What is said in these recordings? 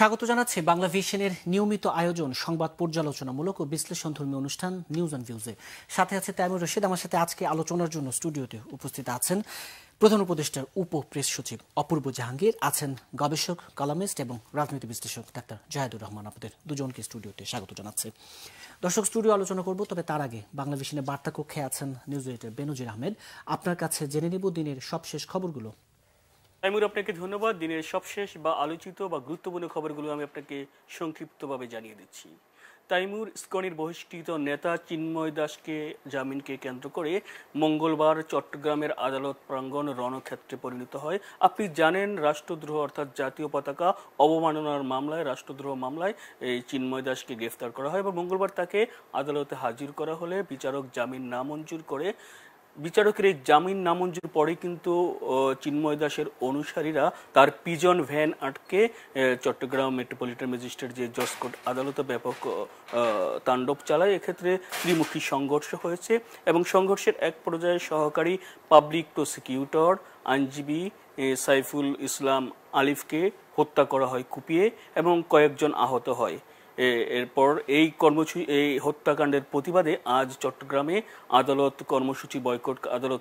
স্বাগত জানাচ্ছি বাংলা ভিশনের নিয়মিত আয়োজন সংবাদ পর্যালোচনামূলক ও বিশ্লেষণধর্মী অনুষ্ঠান নিউজ অন ভিউজে। সাথে আছে তাইমুর রশিদ। আমার সাথে আজকে আলোচনার জন্য স্টুডিওতে উপস্থিত আছেন প্রধান উপদেষ্টার উপ প্রেস সচিব অপূর্ব জাহাঙ্গীর, আছেন গবেষক, কলামিস্ট এবং রাজনীতি বিশ্লেষক ডাক্তার জাহেদুর রহমান। আপনাদের দুজনকে স্টুডিওতে স্বাগত জানাচ্ছি। দর্শক, স্টুডিও আলোচনা করব, তবে তার আগে বাংলা ভিশনের বার্তা কক্ষে আছেন নিউজ এডিটর বেনজির আহমেদ। আপনার কাছে জেনে নেব দিনের সবশেষ খবরগুলো। তাইমুর, আপনাকে ধন্যবাদ। দিনের সবশেষ বা আলোচিত বা গুরুত্বপূর্ণ খবরগুলো আমি আপনাকে সংক্ষিপ্তভাবে জানিয়ে দিচ্ছি। তাইমুর, ইসকনের বহিষ্কৃত নেতা চিন্ময় দাসকে জামিনকে কেন্দ্র করে মঙ্গলবার চট্টগ্রামের আদালত প্রাঙ্গণ রণক্ষেত্রে পরিণত হয়। আপনি জানেন, রাষ্ট্রদ্রোহ অর্থাৎ জাতীয় পতাকা অবমাননার মামলায়, রাষ্ট্রদ্রোহ মামলায় এই চিন্ময় দাসকে গ্রেফতার করা হয় এবং মঙ্গলবার তাকে আদালতে হাজির করা হলে বিচারক জামিন নামঞ্জুর করে। বিচারকের এই জামিন নামঞ্জুর পরে কিন্তু চিন্ময় দাসের অনুসারীরা তার পিজন ভ্যান আটকে চট্টগ্রাম মেট্রোপলিটন ম্যাজিস্ট্রেট যে জজ কোর্ট আদালতে ব্যাপক তাণ্ডব চালায়। এক্ষেত্রে ত্রিমুখী সংঘর্ষ হয়েছে এবং সংঘর্ষের এক পর্যায়ে সহকারী পাবলিক প্রসিকিউটর আইনজীবী সাইফুল ইসলাম আলিফকে হত্যা করা হয় কুপিয়ে এবং কয়েকজন আহত হয়। এরপর এই হত্যাকাণ্ডের প্রতিবাদে আজ চট্টগ্রামে আদালত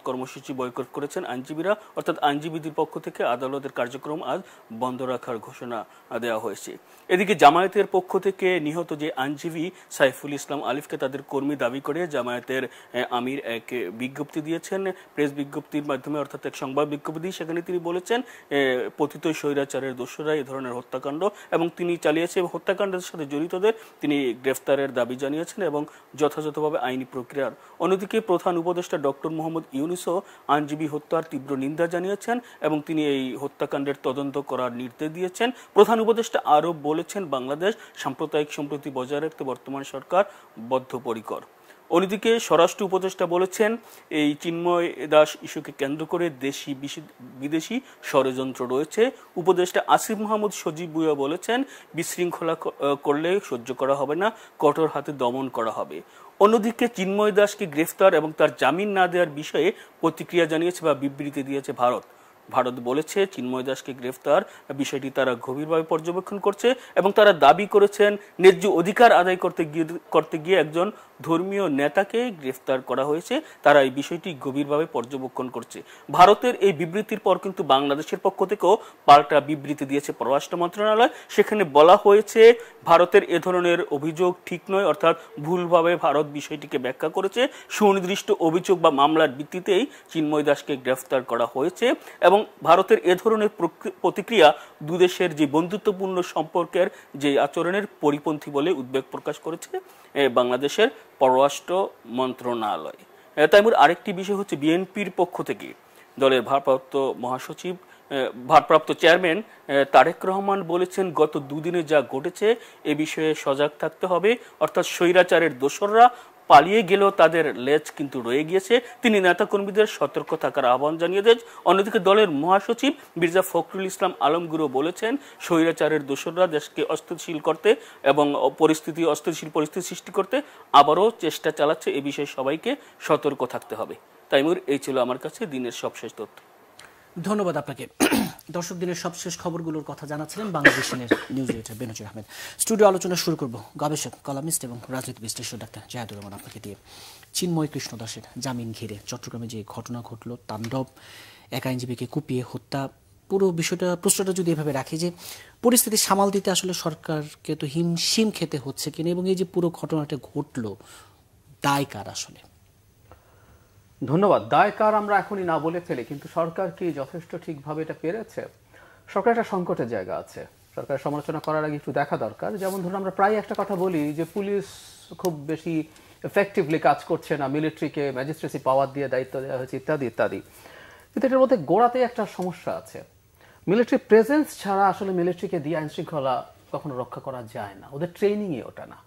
কর্মসূচি বয়কট করেছেন আইনজীবীরা, অর্থাৎ আইনজীবীদের পক্ষ থেকে আদালতের কার্যক্রম আজ বন্ধ রাখার ঘোষণা দেওয়া হয়েছে। এদিকে জামায়াতের পক্ষ থেকে নিহত যে আইনজীবী সাইফুল ইসলাম আলিফকে তাদের কর্মী দাবি করে জামায়াতের আমির এক বিজ্ঞপ্তি দিয়েছেন, প্রেস বিজ্ঞপ্তির মাধ্যমে, অর্থাৎ এক সংবাদ বিজ্ঞপ্তি। সেখানে তিনি বলেছেন পতিত স্বৈরাচারের দোসররা এই ধরনের হত্যাকাণ্ড এবং তিনি চালিয়েছে, হত্যাকাণ্ডের সাথে জড়িতদের তিনি গ্রেফতারের দাবি জানিয়েছেন এবং যথাযথভাবে আইনি প্রক্রিয়ার। অন্যদিকে প্রধান উপদেষ্টা ডক্টর মোহাম্মদ ইউনূসও আইনজীবী হত্যার তীব্র নিন্দা জানিয়েছেন এবং তিনি এই হত্যাকাণ্ডের তদন্ত করার নির্দেশ দিয়েছেন। প্রধান উপদেষ্টা আরও বলেছেন, বাংলাদেশ সাম্প্রদায়িক সম্প্রীতি বজায় রাখতে বর্তমান সরকার বদ্ধপরিকর। অন্যদিকে স্বরাষ্ট্র উপদেষ্টা বলেছেন, এই চিন্ময় দাস ইস্যুকে কেন্দ্র করে দেশি বিদেশি ষড়যন্ত্র রয়েছে। উপদেষ্টা আসিফ মাহমুদ সজীব ভুঁইয়া বলেছেন, বিশৃঙ্খলা করলে সহ্য করা হবে না, কঠোর হাতে দমন করা হবে। অন্যদিকে চিন্ময় দাসকে গ্রেফতার এবং তার জামিন না দেওয়ার বিষয়ে প্রতিক্রিয়া জানিয়েছে বা বিবৃতি দিয়েছে ভারত। ভারত বলেছে, চিন্ময় দাসকে গ্রেফতার বিষয়টি তারা গভীরভাবে পর্যবেক্ষণ করছে এবং তারা দাবি করেছেন ন্যায্য অধিকার আদায় করতে গিয়ে একজন ধর্মীয় নেতাকে গ্রেফতার করা হয়েছে। তারা এই বিষয়টি গভীরভাবে পর্যবেক্ষণ করছে। ভারতের এই বিবৃতির পর কিন্তু বাংলাদেশের পক্ষ থেকেও পাল্টা বিবৃতি দিয়েছে পররাষ্ট্র মন্ত্রণালয়। সেখানে বলা হয়েছে, ভারতের এ ধরনের অভিযোগ ঠিক নয়, অর্থাৎ ভুলভাবে ভারত বিষয়টিকে ব্যাখ্যা করেছে। সুনির্দিষ্ট অভিযোগ বা মামলার ভিত্তিতেই চিন্ময় দাসকে গ্রেফতার করা হয়েছে এবং ভারতের এ ধরনের প্রতিক্রিয়া দুদেশের যে বন্ধুত্বপূর্ণ সম্পর্কের যে আচরণের পরিপন্থী বলে উদ্বেগ প্রকাশ করেছে বাংলাদেশের পররাষ্ট্র মন্ত্রণালয়। তাইমুর, আরেকটি বিষয় হচ্ছে, বিএনপির পক্ষ থেকে দলের ভারপ্রাপ্ত চেয়ারম্যান তারেক রহমান বলেছেন, গত দুদিনে যা ঘটেছে এ বিষয়ে সজাগ থাকতে হবে, অর্থাৎ স্বৈরাচারের দোসররা পালিয়ে গেলেও তাদের লেজ কিন্তু রয়ে গিয়েছে। তিনি নেতাকর্মীদের সতর্ক থাকার আহ্বান জানিয়ে দেন। অন্যদিকে দলের মহাসচিব মির্জা ফখরুল ইসলাম আলমগীরও বলেছেন, স্বৈরাচারের দোসররা দেশকে অস্থিতিশীল করতে এবং অস্থিতিশীল পরিস্থিতি সৃষ্টি করতে আবারও চেষ্টা চালাচ্ছে। এ বিষয়ে সবাইকে সতর্ক থাকতে হবে। তাইমুর, এই ছিল আমার কাছে দিনের সবশেষ তথ্য। ধন্যবাদ আপনাকে। দর্শক, দিনের সবশেষ খবরগুলোর কথা জানাচ্ছিলেন বাংলা ভিশনের নিউজ এডিটর বেনজির আহমেদ। স্টুডিও আলোচনা শুরু করব গবেষক, কলামিস্ট এবং রাজনীতি বিশ্লেষক ডাক্তার জাহেদুর রহমান আপনাকে দিয়ে। চিন্ময় কৃষ্ণ দাসের জামিন ঘিরে চট্টগ্রামে যে ঘটনা ঘটল, তাণ্ডব, এক আইনজীবীকে কুপিয়ে হত্যা, পুরো প্রশ্নটা যদি এভাবে রাখি যে পরিস্থিতি সামাল দিতে আসলে সরকারকে তো হিমশিম খেতে হচ্ছে কিনা, এবং এই যে পুরো ঘটনাটা ঘটল, দায় কার আসলে? ধন্যবাদ। দায় কার আমরা এখনই না বলে ফেলি, কিন্তু সরকার কি যথেষ্ট ঠিকভাবে এটা পেরেছে? সরকার একটা সংকটের জায়গা আছে। সরকারের সমালোচনা করার আগে একটু দেখা দরকার। যেমন ধরুন, আমরা প্রায় একটা কথা বলি যে পুলিশ খুব বেশি এফেক্টিভলি কাজ করছে না, মিলিটারিকে ম্যাজিস্ট্রেসি পাওয়ার দিয়ে দায়িত্ব দেওয়া হয়েছে, ইত্যাদি ইত্যাদি। কিন্তু এটার মধ্যে গোড়াতেই একটা সমস্যা আছে। মিলিটারি প্রেজেন্স ছাড়া আসলে মিলিটারিকে দিয়ে আইন শৃঙ্খলা কখনো রক্ষা করা যায় না। ওদের ট্রেনিংই ওটা না।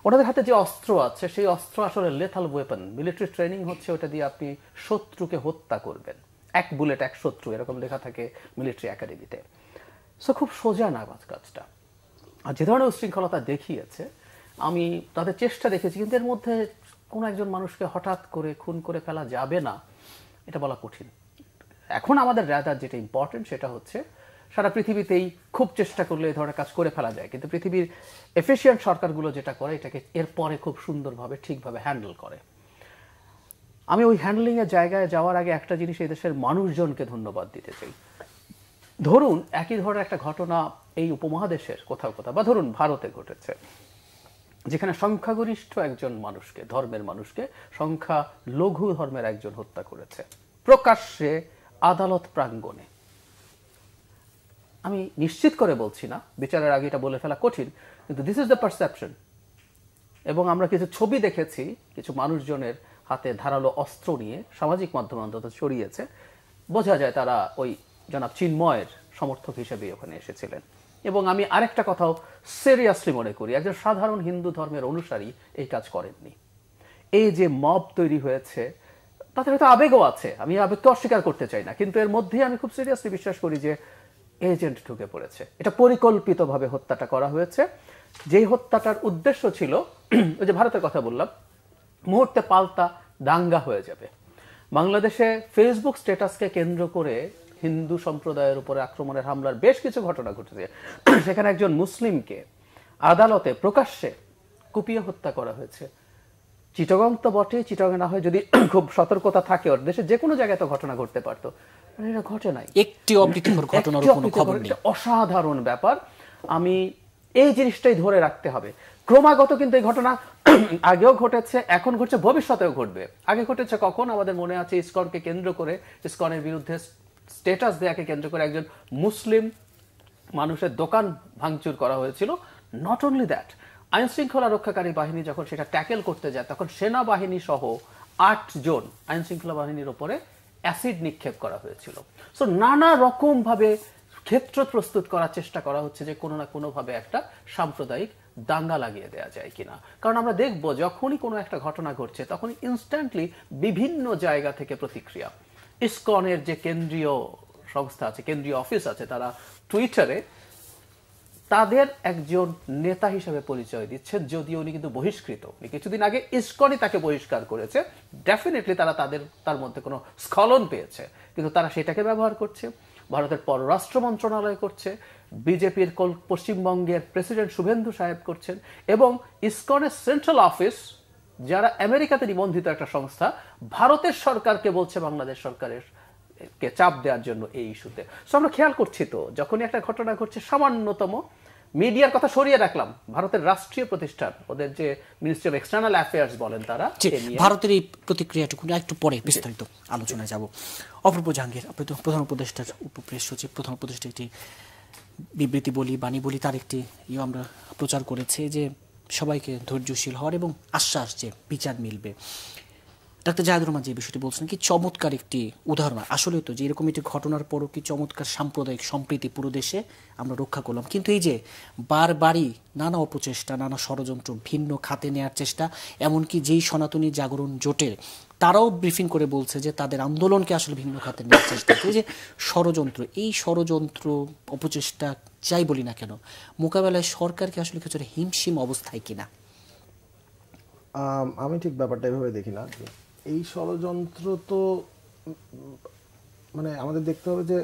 ওনাদের হাতে যে অস্ত্র আছে সেই অস্ত্র আসলে লেথাল ওয়েপন। মিলিটারি ট্রেনিং হচ্ছে ওটা দিয়ে আপনি শত্রুকে হত্যা করবেন, এক বুলেট এক শত্রু, এরকম লেখা থাকে মিলিটারি একাডেমিতে। সো খুব সোজা না কাজটা। আর যে ধরনের উশৃঙ্খলতা দেখিয়েছে, আমি তাদের চেষ্টা দেখেছি, কিন্তু এর মধ্যে কোনো একজন মানুষকে হঠাৎ করে খুন করে ফেলা যাবে না, এটা বলা কঠিন। এখন আমাদের রাদার যেটা ইম্পর্টেন্ট সেটা হচ্ছে সারা পৃথিবীতেই খুব চেষ্টা করলে এই ধরনের কাজ করে ফেলা যায়, কিন্তু পৃথিবীর এফিশিয়েন্ট সরকারগুলো যেটা করে এটাকে এরপরে খুব সুন্দরভাবে ঠিকভাবে হ্যান্ডেল করে। আমি ওই হ্যান্ডলিংয়ের জায়গায় যাওয়ার আগে একটা জিনিস এই দেশের মানুষজনকে ধন্যবাদ দিতে চাই। ধরুন একই ধরনের একটা ঘটনা এই উপমহাদেশের কোথাও কোথাও বা ধরুন ভারতে ঘটেছে, যেখানে সংখ্যাগরিষ্ঠ একজন মানুষকে, ধর্মের মানুষকে সংখ্যা লঘু ধর্মের একজন হত্যা করেছে প্রকাশ্যে আদালত প্রাঙ্গণে। আমি নিশ্চিত করে বলছি না, বিচারের আগে এটা বলে ফেলা কঠিন, কিন্তু দিস ইজ দ্য পারসেপশন। এবং আমরা কিছু ছবি দেখেছি কিছু মানুষজনের হাতে ধারালো অস্ত্র নিয়ে সামাজিক মাধ্যমে অন্তত ছড়িয়েছে, বোঝা যায় তারা ওই জনাব চিন্ময়ের সমর্থক হিসেবে ওখানে এসেছিলেন। এবং আমি আরেকটা কথাও সিরিয়াসলি মনে করি, একজন সাধারণ হিন্দু ধর্মের অনুসারী এই কাজ করেননি। এই যে মব তৈরি হয়েছে তাতে হয়তো আবেগও আছে, আমি আবেগকে অস্বীকার করতে চাই না, কিন্তু এর মধ্যে আমি খুব সিরিয়াসলি বিশ্বাস করি যে এজেন্ট ঢুকে পড়েছে। এটা পরিকল্পিতভাবে হত্যাটা করা হয়েছে, যেই হত্যাটার উদ্দেশ্য ছিল ওই যে ভারতের কথা বললাম, মুহূর্তে পাল্টা দাঙ্গা হয়ে যাবে। বাংলাদেশে ফেসবুক স্ট্যাটাসকে কেন্দ্র করে হিন্দু সম্প্রদায়ের উপরে আক্রমণের হামলার বেশ কিছু ঘটনা ঘটেছে। সেখানে একজন মুসলিমকে আদালতে প্রকাশ্যে কুপিয়ে হত্যা করা হয়েছে। চিটাগং তো বটে, চিটাগং না হয় যদি খুব সতর্কতা থাকে ওর দেশে যে কোনো জায়গায় তো ঘটনা ঘটতে পারতো, এটা ঘটে নাই। একটি অপ্রীতিকর ঘটনার কোনো খবর নেই। অসাধারণ ব্যাপার। আমি এই জিনিসটাই ধরে রাখতে হবে ক্রমাগত, কিন্তু এই ঘটনা আগেও ঘটেছে, এখন ঘটছে, ভবিষ্যতেও ঘটবে। আগে ঘটেছে কখন আমাদের মনে আছে, ইসকনকে কেন্দ্র করে, ইসকনের বিরুদ্ধে স্ট্যাটাস দেয়াকে কেন্দ্র করে একজন মুসলিম মানুষের দোকান ভাঙচুর করা হয়েছিল। নট অনলি দ্যাট, আইন শৃঙ্খলা রক্ষাকারী বাহিনী যখন সেটা ট্যাকেল করতে যায় তখন সেনাবাহিনী সহ 8 জন আইন শৃঙ্খলা বাহিনীর উপরে অ্যাসিড নিক্ষেপ করা হয়েছিল। সো নানা রকম ভাবে ক্ষেত্র প্রস্তুত করার চেষ্টা করা হচ্ছে যে কোনো না কোনো ভাবে একটা সাম্প্রদায়িক দাঙ্গা লাগিয়ে দেওয়া যায় কিনা। কারণ আমরা দেখব যখনই কোনো একটা ঘটনা ঘটছে তখনই ইনস্ট্যান্টলি বিভিন্ন জায়গা থেকে প্রতিক্রিয়া। ইসকনের যে কেন্দ্রীয় সংস্থা আছে, কেন্দ্রীয় অফিস আছে, তারা টুইটারে তাদের একজন নেতা হিসেবে পরিচয় দিচ্ছেন, যদিও উনি কিন্তু বহিষ্কৃত। কিছুদিন আগে ইসকনই তাকে বহিষ্কার করেছে। ডেফিনেটলি তারা তার মধ্যে কোনো স্খলন পেয়েছে, কিন্তু তারা সেটাকে ব্যবহার করছে। ভারতের পররাষ্ট্র মন্ত্রণালয় করছে, বিজেপির পশ্চিমবঙ্গের প্রেসিডেন্ট শুভেন্দু সাহেব করছেন, এবং ইসকনের সেন্ট্রাল অফিস, যারা আমেরিকাতে নিবন্ধিত একটা সংস্থা, ভারতের সরকারকে বলছে বাংলাদেশ সরকারের কে চাপ দেওয়ার জন্য এই ইস্যুতে। সো আমরা খেয়াল করছি তো যখনই একটা ঘটনা ঘটছে, সামান্যতম মিডিয়ার কথা সরিয়ে রাখলাম, ভারতের রাষ্ট্রীয় প্রতিষ্ঠান, ওদের যে মিনিস্ট্রি অফ এক্সটার্নাল অ্যাফেয়ার্স বলেন, তারা ভারতের এই প্রতিক্রিয়াটুকু একটু পরে বিস্তারিত আলোচনায় যাব। অপূর্ব জাহাঙ্গীর, আপনি তো প্রধান উপদেষ্টার উপপ্রেস সচিব, প্রধান উপদেষ্টা একটি বিবৃতি বলি, বাণী বলি, তার একটি আমরা প্রচার করেছে যে সবাইকে ধৈর্যশীল হওয়ার এবং আশ্বাস যে বিচার মিলবে। ডাক্তার জাহেদুর রহমান যে বিষয়টি বলছেন, কি চমৎকার একটি উদাহরণ। আসলে তো যে এরকম একটি ঘটনার পরও কি চমৎকার সাম্প্রদায়িক সম্প্রীতি পুরো দেশে আমরা রক্ষা করলাম। কিন্তু এই যে বারবারই নানা অপচেষ্টা, নানা ষড়যন্ত্র, ভিন্ন খাতে নেওয়ার চেষ্টা, এমনকি যেই সনাতনী জাগরণ জোটের তারাও ব্রিফিং করে বলছে যে তাদের আন্দোলনকে আসলে ভিন্ন খাতে নেওয়ার চেষ্টা। এই যে ষড়যন্ত্র, এই ষড়যন্ত্র অপচেষ্টা যাই বলি না কেন, মোকাবেলায় সরকারকে আসলে কিছুটা হিমশিম অবস্থায় কিনা? আমি ঠিক ব্যাপারটা এভাবে দেখি না। এই ষড়যন্ত্র তো মানে আমাদের দেখতে হবে যে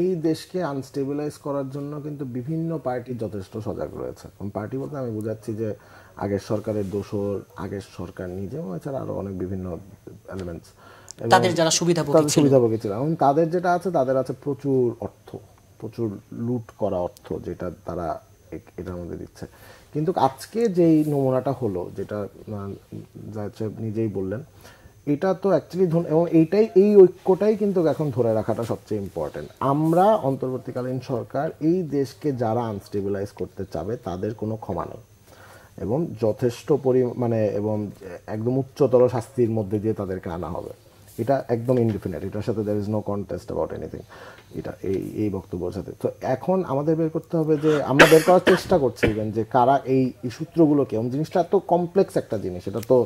এই দেশকে আনস্টেবিলাইজ করার জন্য কিন্তু বিভিন্ন পার্টি যথেষ্ট সজাগ রয়েছে। পার্টি বলতে আমি বুঝাচ্ছি যে আগের সরকারের দোসর, আগের সরকার নিজে, এছাড়া আরো অনেক বিভিন্ন এলিমেন্টস, তাদের যারা সুবিধাভোগী ছিল, এবং তাদের যেটা আছে, তাদের আছে প্রচুর অর্থ, প্রচুর লুট করা অর্থ, যেটা তারা এটার মধ্যে দিচ্ছে। কিন্তু আজকে যেই নমুনাটা হলো, যেটা নিজেই বললেন, এটা তো অ্যাকচুয়ালি, এবং এই ঐক্যটাই কিন্তু এখন ধরে রাখাটা সবচেয়ে ইম্পর্টেন্ট। আমরা অন্তর্বর্তীকালীন সরকার এই দেশকে যারা আনস্টেবিলাইজ করতে চাবে তাদের কোনো ক্ষমা নেই, এবং যথেষ্ট পরিমাণে এবং একদম উচ্চতর শাস্তির মধ্যে দিয়ে তাদেরকে আনা হবে। এটা একদম ইনডিফিনিট, এটার সাথে there is no contest about anything. এটা এই বক্তব্যের সাথে তো এখন আমাদের বের করতে হবে যে আমরা বের করার চেষ্টা করছি যে কারা এই সূত্রগুলোকে, এবং জিনিসটা এত কমপ্লেক্স একটা জিনিস, এটা তো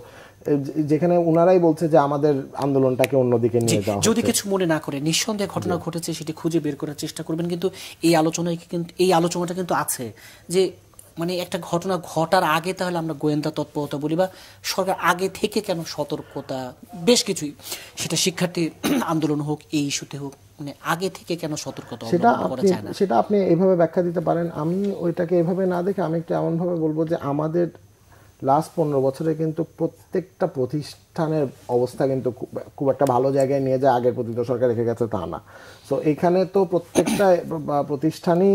যেখানে ওনারাই বলছে যে আমাদের আন্দোলনটাকে অন্যদিকে নিয়ে যাওয়া। যদি কিছু মনে না করে, নিঃসন্দেহে ঘটনা ঘটেছে সেটি খুঁজে বের করার চেষ্টা করবেন, কিন্তু এই আলোচনাটা কিন্তু আছে যে মানে একটা ঘটনা ঘটার আগে তাহলে আমরা গোয়েন্দা তৎপরতা বলি, বা সরকার আগে থেকে কেন সতর্কতা, বেশ কিছুই, সেটা শিক্ষার্থী আন্দোলন হোক, এই ইস্যুতে হোক, মানে আগে থেকে কেন সতর্কতা সেটা অবলম্বন করা আপনি যায় না? সেটা আপনি এইভাবে ব্যাখ্যা দিতে পারেন। আমি ওইটাকে এভাবে না দেখে আমি একটু এমনভাবে বলবো যে আমাদের লাস্ট 15 বছরে কিন্তু প্রত্যেকটা প্রতিষ্ঠানের অবস্থা কিন্তু খুব একটা ভালো জায়গায় নিয়ে যায় আগের প্রতিনিধি সরকার রেখে গেছে তা না। সো এখানে তো প্রত্যেকটা প্রতিষ্ঠানই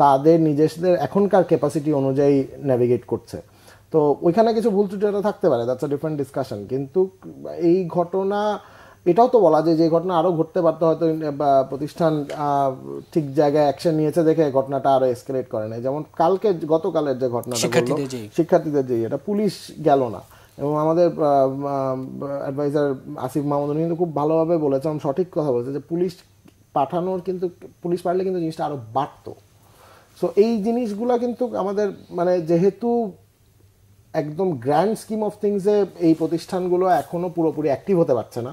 তাদের নিজস্বদের এখনকার ক্যাপাসিটি অনুযায়ী নেভিগেট করছে। তো ওইখানে কিছু ভুল ত্রুটি থাকতে পারে, দ্যাটস আ ডিফারেন্ট ডিসকাশন। কিন্তু এই ঘটনা, এটাও তো বলা যায় যে ঘটনা আরও ঘটতে পারতো, হয়তো প্রতিষ্ঠান ঠিক জায়গায় অ্যাকশন নিয়েছে দেখে ঘটনাটা আরও এসকেলেট করে নাই। যেমন গতকালের যে ঘটনাটা বললো শিক্ষার্থীদের যে, এটা পুলিশ গেল না, এবং আমাদের অ্যাডভাইজার আসিফ মাহমুদ কিন্তু খুব ভালোভাবে বলেছে, আমি সঠিক কথা বলেছে যে পুলিশ পাঠানোর কিন্তু, পুলিশ পারলে কিন্তু জিনিসটা আরও বাড়তো। সো এই জিনিসগুলো কিন্তু আমাদের মানে যেহেতু একদম গ্র্যান্ড স্কিম অফ থিংসে এই প্রতিষ্ঠানগুলো এখনও পুরোপুরি অ্যাক্টিভ হতে পারছে না।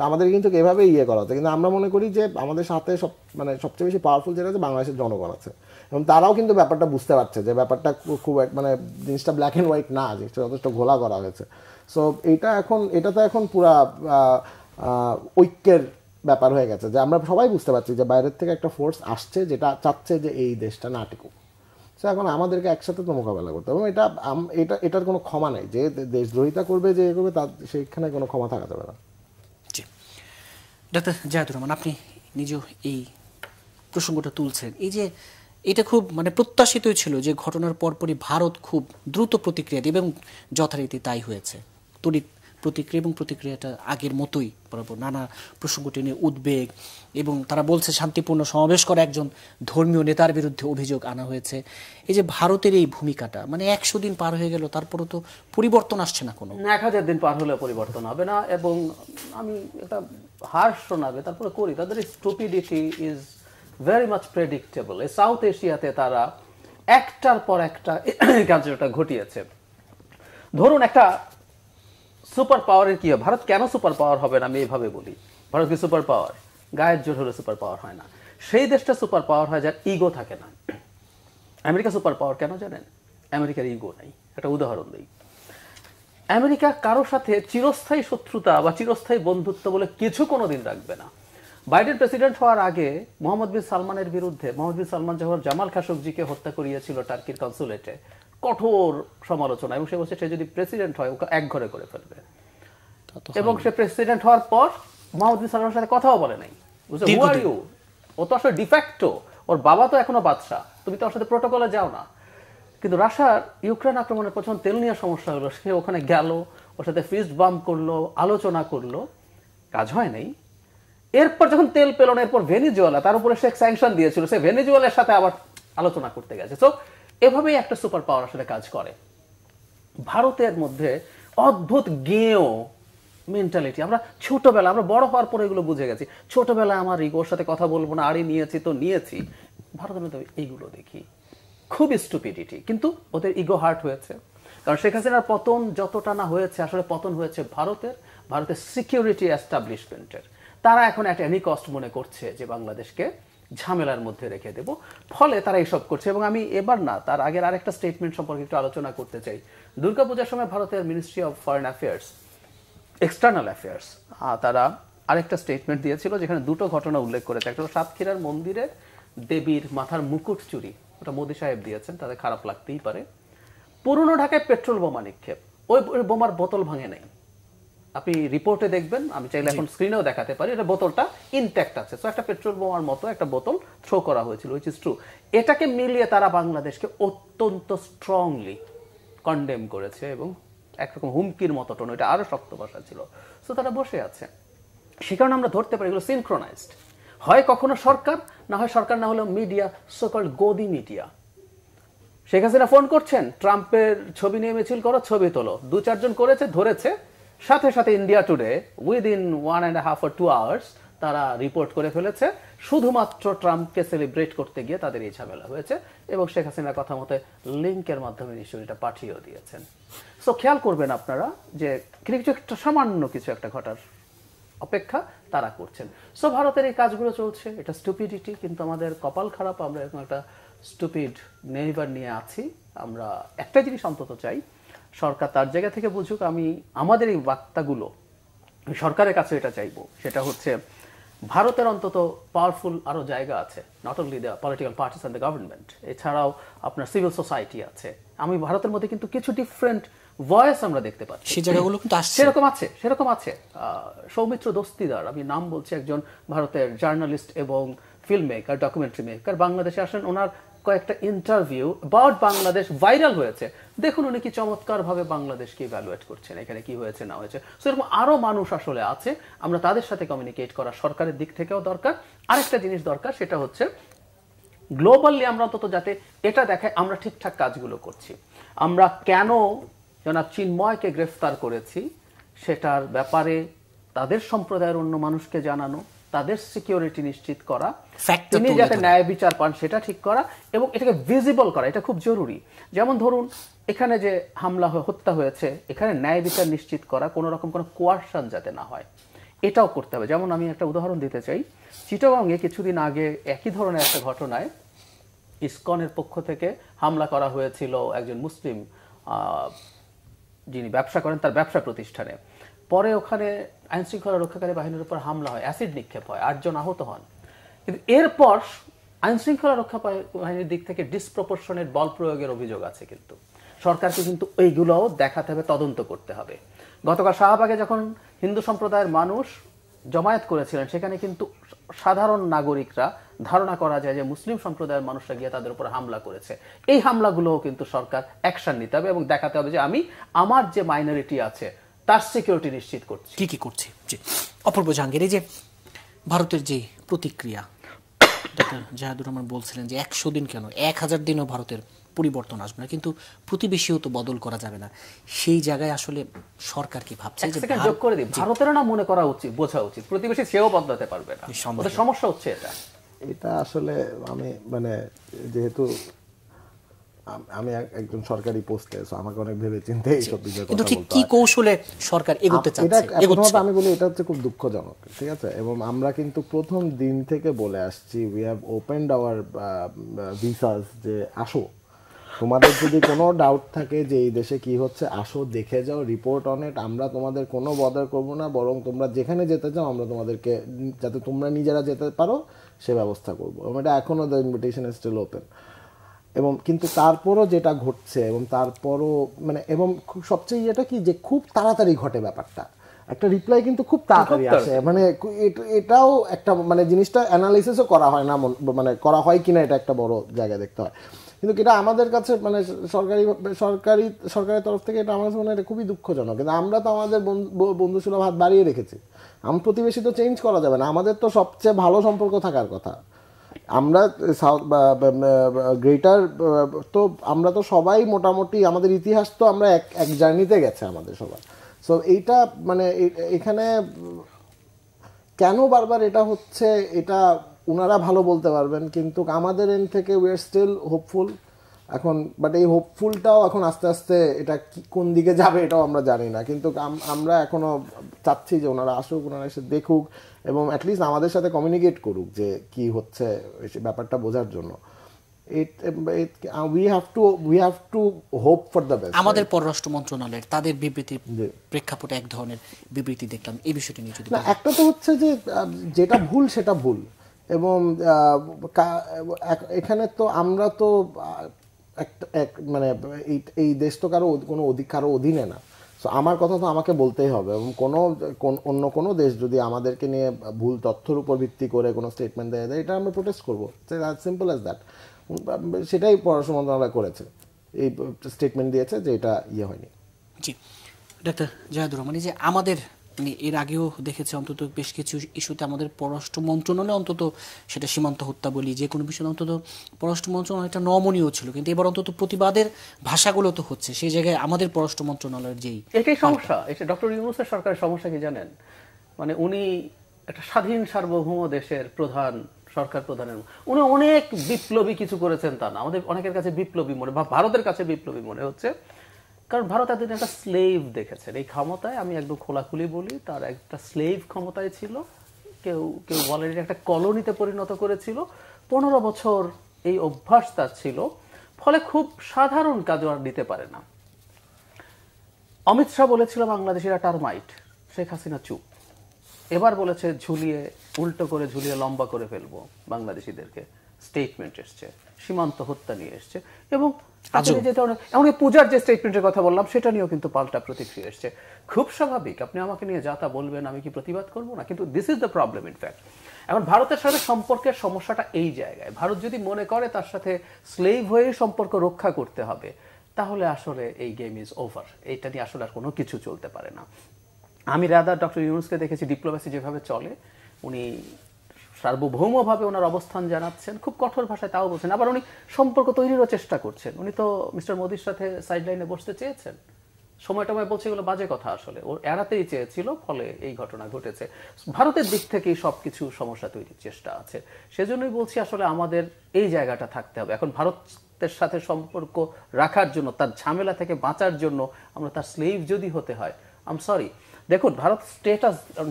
আমাদের কিন্তু এভাবে করা হচ্ছে, কিন্তু আমরা মনে করি যে আমাদের সাথে সবচেয়ে বেশি পাওয়ারফুল যেটা আছে বাংলাদেশের জনগণ আছে, এবং তারাও কিন্তু ব্যাপারটা বুঝতে পারছে যে ব্যাপারটা খুব মানে জিনিসটা ব্ল্যাক অ্যান্ড হোয়াইট না, জিনিসটা যথেষ্ট ঘোলা করা হয়েছে। সো এটা তো এখন পুরা ঐক্যের ব্যাপার হয়ে গেছে, যে আমরা সবাই বুঝতে পারছি যে বাইরের থেকে একটা ফোর্স আসছে যেটা চাচ্ছে যে এই দেশটা না টিকুক। সো এখন আমাদেরকে একসাথে তো মোকাবেলা করতে হবে, এবং এটার কোনো ক্ষমা নেই। যে দেশদ্রোহিতা করবে, যে করবে, তার সেইখানে কোনো ক্ষমা থাকা যাবে না। জি, ডাক্তার জাহিদুর রহমান, আপনি নিজেও এই প্রসঙ্গটা তুলছেন, এই যে এটা খুব মানে প্রত্যাশিতই ছিল যে ঘটনার পরপরই ভারত খুব দ্রুত প্রতিক্রিয়া দেবে, এবং যথারীতি তাই হয়েছে। তড়িৎ প্রতিক্রিয়া, এবং প্রতিক্রিয়াটা আগের মতোই বরাবর নানা প্রসঙ্গটি নিয়ে উদ্বেগ, এবং তারা বলছে শান্তিপূর্ণ সমাবেশ করে একজন ধর্মীয় নেতার বিরুদ্ধে অভিযোগ আনা হয়েছে। এই যে ভারতের এই ভূমিকাটা, মানে 100 দিন পার হয়ে গেল, তারপরও তো পরিবর্তন আসছে না কোনো। 1000 দিন পার হলে পরিবর্তন হবে না, এবং আমি একটা হার শোনাবে তারপরে করি, তাদের stupidity is very much predictable. এই সাউথ এশিয়াতে তারা একটার পর একটা কার্যটা ঘটিয়েছে। ধরুন একটা সুপার পাওয়ারের কি হয়, ভারত কেন সুপার পাওয়ার হবে না আমি এইভাবে বলি। ভারত কি সুপার পাওয়ার? গায়ের জোর হলে সুপার পাওয়ার হয় না। সেই দেশটা সুপার পাওয়ার হয় যার ইগো থাকে না। আমেরিকা সুপার পাওয়ার কেন জানেন? আমেরিকার ইগো নাই। একটা উদাহরণ দিই, আমেরিকা কারোর সাথে চিরস্থায়ী শত্রুতা বা চিরস্থায়ী বন্ধুত্ব বলে কিছু কোনোদিন রাখবে না। বাইডেন প্রেসিডেন্ট হওয়ার আগে মোহাম্মদ বিন সালমানের বিরুদ্ধে, মোহাম্মদ বিন সালমান যখন জামাল খাশোগিকে হত্যা করিয়েছিল টার্কির কনসুলেটে, কঠোর সমালোচনা, এবং সে বলছে সে যদি প্রেসিডেন্ট হয় ওকে এক ঘরে করে ফেলবে। এবং সে প্রেসিডেন্ট হওয়ার পর মোহাম্মদ বিন সালমানের সাথে কথাও বলে নাই। ও তো আসলে ডিফ্যাক্টো, ওর বাবা তো এখনো বাদশা, তুমি তো ওর সাথে প্রোটোকলে যাও না। কিন্তু রাশিয়ার ইউক্রেন আক্রমণের পর তেল নিয়ে সমস্যা হলো, সে ওখানে গেল, ওর সাথে ফিস্ট বাম্প করলো, আলোচনা করলো, কাজ হয় নাই। এরপর যখন তেল পেল না, এরপর ভেনিজুয়েলা, তার উপরে সে স্যাংশন দিয়েছিল, সে ভেনিজুয়েলার সাথে আবার আলোচনা করতে গেছে। তো এভাবেই একটা সুপার পাওয়ার আসলে কাজ করে। ভারতের মধ্যে অদ্ভুত গেঁয়ো মেন্টালিটি। আমরা ছোটবেলা, আমরা বড় হওয়ার পরে এগুলো বুঝে গেছি। ছোটবেলায় আমার ইগোর সাথে কথা বলবো না, আড়ি নিয়েছি তো নিয়েছি। ভারতের মধ্যে এইগুলো দেখি, খুবই স্টুপিডিটি, কিন্তু ওদের ইগো হার্ট হয়েছে। কারণ শেখ হাসিনার পতন যতটা না হয়েছে, আসলে পতন হয়েছে ভারতের সিকিউরিটি এস্টাবলিশমেন্টের। তারা এখন একটা এনি কস্ট মনে করছে যে বাংলাদেশকে ঝামেলার মধ্যে রেখে দেব, ফলে তারা এইসব করছে। এবং আমি এবার না, তার আগের আরেকটা স্টেটমেন্ট সম্পর্কে একটু আলোচনা করতে চাই। দুর্গাপূজার সময় ভারতের ministry of foreign affairs, external affairs, তারা আরেকটা স্টেটমেন্ট দিয়েছিল যেখানে দুটো ঘটনা উল্লেখ করেছে। একটা হলো সাতক্ষীরার মন্দিরে দেবীর মাথার মুকুট চুরি, ওটা মোদি সাহেব দিয়েছেন, তাদের খারাপ লাগতেই পারে। পুরনো ঢাকায় পেট্রোল বোমা নিক্ষেপ, ওই বোমার বোতল ভাঙে নাই, আপনি রিপোর্টে দেখবেন, আমি চাইলে এখন স্ক্রিনেও দেখাতে পারি, এটা বোতলটা ইনট্যাক্ট আছে। সো একটা পেট্রোল বোমার মতো একটা বোতল থ্রো করা হয়েছিল, হুইচ ইজ ট্রু। এটাকে মিলিয়ে তারা বাংলাদেশকে অত্যন্ত স্ট্রংলি কন্ডেম করেছে, এবং একরকম হুমকির মতো টোন, এটা আরো শক্ত ভাষা ছিল। সো তারা বসে আছে, সে কারণে আমরা ধরতে পারি এগুলো সিনক্রোনাইজড। হয় কখনো সরকার, না হয় সরকার না হলেও মিডিয়া, সোকল্ড গদি মিডিয়া। শেখ হাসিনা ফোন করছেন, ট্রাম্পের ছবি নিয়ে মিছিল করো, ছবি তোলো, 2-4 জন করেছে, ধরেছে, সাথে সাথে India today within 1.5 or 2 hours তারা রিপোর্ট করে ফেলেছে, শুধুমাত্র ট্রাম্পকে সেলিব্রেট করতে গিয়ে তাদের এই ঝামেলা হয়েছে, এবং শেখ হাসিনার কথা মতে লিঙ্কের মাধ্যমে নিশ্চয়ই এটা পাঠিয়েও দিয়েছেন। সো খেয়াল করবেন আপনারা যে কিছু একটা সামান্য কিছু একটা ঘটার অপেক্ষা তারা করছেন। সো ভারতের এই কাজগুলো চলছে, এটা স্টুপিডিটি, কিন্তু আমাদের কপাল খারাপ, আমরা এরকম একটা স্টুপিড নেইবার নিয়ে আছি। আমরা একটা জিনিস অন্তত চাই, সরকার তার জায়গা থেকে বুঝুক। আমাদের এই বার্তাগুলো সরকারের কাছে এটা চাইবো, সেটা হচ্ছে ভারতের অন্তত পাওয়ারফুল আরো জায়গা আছে, not only the political parties and the government, এছাড়াও আপনার সিভিল সোসাইটি আছে। আমি ভারতের মধ্যে কিন্তু কিছু ডিফারেন্ট ভয়েস আমরা দেখতে পাচ্ছি, সেই জায়গাগুলো কিন্তু আসছে, সেরকম আছে। সৌমিত্র দস্তিদার, আমি নাম বলছি, একজন ভারতের জার্নালিস্ট এবং ফিল্ম মেকার, ডকুমেন্টারি মেকার, বাংলাদেশে আসেন। ওনার কয়েকটা ইন্টারভিউ অ্যাবাউট বাংলাদেশ ভাইরাল হয়েছে। দেখুন উনি কি চমৎকার ভাবে বাংলাদেশকে ইভ্যালুয়েট করছেন, এখানে কি হয়েছে না হয়েছে। সেরকম আরো মানুষ আসলে আছে, আমরা তাদের সাথে কমিউনিকেট করা সরকারের দিক থেকেও দরকার। আরেকটা জিনিস দরকার, সেটা হচ্ছে গ্লোবালি আমরা অন্তত যাতে এটা দেখায় আমরা ঠিকঠাক কাজগুলো করছি। আমরা কেন জনাব চিন্ময়কে গ্রেফতার করেছি সেটার ব্যাপারে তাদের সম্প্রদায়ের অন্য মানুষকে জানানো, তাদের সিকিউরিটি নিশ্চিত করা, তিনি যাতে ন্যায় বিচার পান সেটা ঠিক করা, এবং এটাকে ভিজিবল করা, এটা খুব জরুরি। যেমন ধরুন এখানে যে হামলা হত্যা হয়েছে, এখানে ন্যায় বিচার নিশ্চিত করা, কোনো রকম কোনো কোয়ারশন যাতে না হয়, এটাও করতে হবে। যেমন আমি একটা উদাহরণ দিতে চাই, চিটাগংয়ে কিছুদিন আগে একই ধরনের একটা ঘটনায় ইসকনের পক্ষ থেকে হামলা করা হয়েছিল একজন মুসলিম যিনি ব্যবসা করেন তার ব্যবসা প্রতিষ্ঠানে। পরে ওখানে আইন শৃঙ্খলা রক্ষাকারী বাহিনীর উপর হামলা হয়, অ্যাসিড নিক্ষেপ হয়, 8 জন আহত হন। কিন্তু এরপর আইন শৃঙ্খলা রক্ষা বাহিনীর দিক থেকে ডিসপ্রপোর্শনেট বল প্রয়োগের অভিযোগ আছে। কিন্তু সরকারকে কিন্তু এইগুলোও দেখাতে হবে, তদন্ত করতে হবে। গতকাল শাহবাগে যখন হিন্দু সম্প্রদায়ের মানুষ জমায়েত করেছিলেন, সেখানে কিন্তু সাধারণ নাগরিকরা ধারণা করা যায় যে মুসলিম সম্প্রদায়ের মানুষরা গিয়ে তাদের উপর হামলা করেছে। এই হামলাগুলোও কিন্তু সরকার অ্যাকশন নিতে হবে এবং দেখাতে হবে যে আমি আমার যে মাইনরিটি আছে তার সিকিউরিটি নিশ্চিত করছি। কি করছি। জি, অপূর্ব জাহাঙ্গীর, এই যে ভারতের যে প্রতিক্রিয়া, ডক্টর জাহাদুর রহমান বলছিলেন যে 100 দিন কেন 1000 দিনও ভারতের পরিবর্তন আসবে না, কিন্তু প্রতিবেশীও তো বদল করা যাবে না। সেই জায়গায় আসলে সরকার কি ভাবছে যে যোগ করে দিই, ভারতের না মনে করা উচিত, বোঝা উচিত প্রতিবেশী সেও বদলাতে পারবে না, ওদের সমস্যা হচ্ছে এটা আসলে আমি মানে যেহেতু আমি একজন সরকারি পোস্টে, আমাকে অনেক ভেবে চিন্তে এইসব বিষয়ে কথা বলতে হয়। কি কৌশলে সরকার এগোতে চাচ্ছে? আমি বলি এটা হচ্ছে খুব দুঃখজনক, ঠিক আছে। এবং আমরা কিন্তু প্রথম দিন থেকে বলে আসছি, we have opened our visas, যে আসো, তোমাদের যদি কোনো ডাউট থাকে যে এই দেশে কি হচ্ছে, আসো, দেখে যাও, রিপোর্ট অন ইট। আমরা তোমাদের কোনো বদার করবো না, বরং তোমরা যেখানে যেতে চাও আমরা তোমাদেরকে, যাতে তোমরা নিজেরা যেতে পারো সে ব্যবস্থা করবো। এবং এটা এখনও the invitation is still open. এবং কিন্তু তারপরও যেটা ঘটছে, এবং তারপরও মানে, এবং সবচেয়ে ইয়েটা কি, যে খুব তাড়াতাড়ি ঘটে ব্যাপারটা, একটা রিপ্লাই কিন্তু খুব তাড়াতাড়ি আসে। মানে এটাও একটা মানে জিনিসটা অ্যানালাইসিসও করা হয় না, মানে করা হয় কিনা এটা একটা বড় জায়গায় দেখতে হয়। কিন্তু এটা আমাদের কাছে মানে সরকারের তরফ থেকে এটা আমার কাছে মনে হয় খুবই দুঃখজনক। কিন্তু আমরা তো আমাদের বন্ধুসুলভ হাত বাড়িয়ে রেখেছি। আমার প্রতিবেশী তো চেঞ্জ করা যাবে না, আমাদের তো সবচেয়ে ভালো সম্পর্ক থাকার কথা। আমরা সাউথ গ্রেটার তো আমরা তো সবাই মোটামুটি, আমাদের ইতিহাস তো আমরা এক জার্নিতে গেছে আমাদের সবার। সো এইটা মানে এখানে কেন বারবার এটা হচ্ছে, এটা ওনারা ভালো বলতে পারবেন, কিন্তু আমাদের এন্ড থেকে উই আর স্টিল হোপফুল এখন। বাট এই হোপফুলটাও এখন আস্তে আস্তে এটা কোন দিকে যাবে এটাও আমরা জানি না। কিন্তু আমরা এখনো চাচ্ছি যে ওনারা আসুক, ওনারা এসে দেখুক এবং অ্যাটলিস্ট আমাদের সাথে কমিউনিকেট করুক যে কি হচ্ছে ব্যাপারটা বোঝার জন্য। we have to hope for the best. আমাদের পররাষ্ট্র মন্ত্রণালয়ের তাদের বিবৃতির প্রেক্ষাপটে এক ধরনের বিবৃতি দেখলাম, এই বিষয়টি নিয়ে যদি একটা তো হচ্ছে যে যেটা ভুল সেটা ভুল, এবং এখানে তো আমরা তো মানে এই দেশ তো কোনো অধীনে না। সো আমার কথা তো আমাকে বলতেই হবে, এবং অন্য কোনো দেশ যদি আমাদেরকে নিয়ে ভুল তথ্যের উপর ভিত্তি করে কোনো স্টেটমেন্ট দেয়, এটা আমরা প্রোটেস্ট করবো, সিম্পল অ্যাজ দ্যাট। সেটাই পররাষ্ট্র মন্ত্রণালয় করেছে, এই স্টেটমেন্ট দিয়েছে যে এটা হয়নি। জি, ডাক্তার জাহাদুর রহমান, যে আমাদের এর আগেও দেখেছে অন্তত বেশ কিছু ইস্যুতে আমাদের পররাষ্ট্র মন্ত্রণালয়, অন্তত সেটা সীমান্ত হত্যা বলি, যে কোনো বিষয়ে অন্তত পররাষ্ট্র মন্ত্রণালয়টা নমনীয় ছিল, কিন্তু এবার অন্তত প্রতিবাদের ভাষাগুলো তো হচ্ছে, সেই জায়গায় আমাদের পররাষ্ট্র মন্ত্রণালয়ের যেই এটাই সমস্যা। এটা ডক্টর ইউনূসের সরকারের সমস্যা কি জানেন? মানে উনি একটা স্বাধীন সার্বভৌম দেশের সরকার প্রধানের, উনি অনেক বিপ্লবী কিছু করেছেন তা না, আমাদের অনেকের কাছে বিপ্লবী মনে, ভারতের কাছে বিপ্লবী মনে হচ্ছে, কারণ ভারত এতদিন একটা স্লেভ দেখেছেন এই ক্ষমতায়। আমি একদম খোলাখুলি বলি, তার একটা স্লেভ ক্ষমতায় ছিল, কেউ কেউ বলেন একটা কলোনিতে পরিণত করেছিল। 15 বছর এই অভ্যাস তার ছিল, ফলে খুব সাধারণ কাজও আর নিতে পারে না। অমিত শাহ বলেছিল বাংলাদেশিরা টার্মাইট, শেখ হাসিনা চুপ। এবার বলেছে ঝুলিয়ে উল্টো করে ঝুলিয়ে লম্বা করে ফেলবো বাংলাদেশিদেরকে, স্টেটমেন্ট এসছে, সীমান্ত হত্যা নিয়ে এসছে, এবং এমনকি পূজার যে স্টেটমেন্টের কথা বললাম সেটা নিয়েও কিন্তু পাল্টা প্রতিক্রিয়া এসছে। খুব স্বাভাবিক, আপনি আমাকে নিয়ে যা তা বলবেন, আমি কি প্রতিবাদ করবো না? কিন্তু this is the problem in fact. এখন ভারতের সাথে সম্পর্কের সমস্যাটা এই জায়গায়, ভারত যদি মনে করে তার সাথে স্লেভ হয়ে সম্পর্ক রক্ষা করতে হবে, তাহলে আসলে এই গেম ইজ ওভার। এইটা নিয়ে আসলে আর কোনো কিছু চলতে পারে না। আমি রাদার ডক্টর ইউনূসকে দেখেছি ডিপ্লোমেসি যেভাবে চলে, উনি সার্বভৌমভাবে ওনার অবস্থান জানাচ্ছেন, খুব কঠোর ভাষায় তাও বলছেন, আবার উনি সম্পর্ক তৈরিরও চেষ্টা করছেন। উনি তো মিস্টার মোদির সাথে সাইডলাইনে বসতে চেয়েছেন, সময়টায় বলছে এগুলো বাজে কথা, আসলে ওর এড়াতেই চেয়েছিল, ফলে এই ঘটনা ঘটেছে। ভারতের দিক থেকেই সবকিছু সমস্যা তৈরির চেষ্টা আছে। সেজন্যই বলছি আসলে আমাদের এই জায়গাটা থাকতে হবে। এখন ভারতের সাথে সম্পর্ক রাখার জন্য, তার ঝামেলা থেকে বাঁচার জন্য আমরা তার স্লেভ যদি হতে হয়, আই এম সরি। দেখুন, ভারত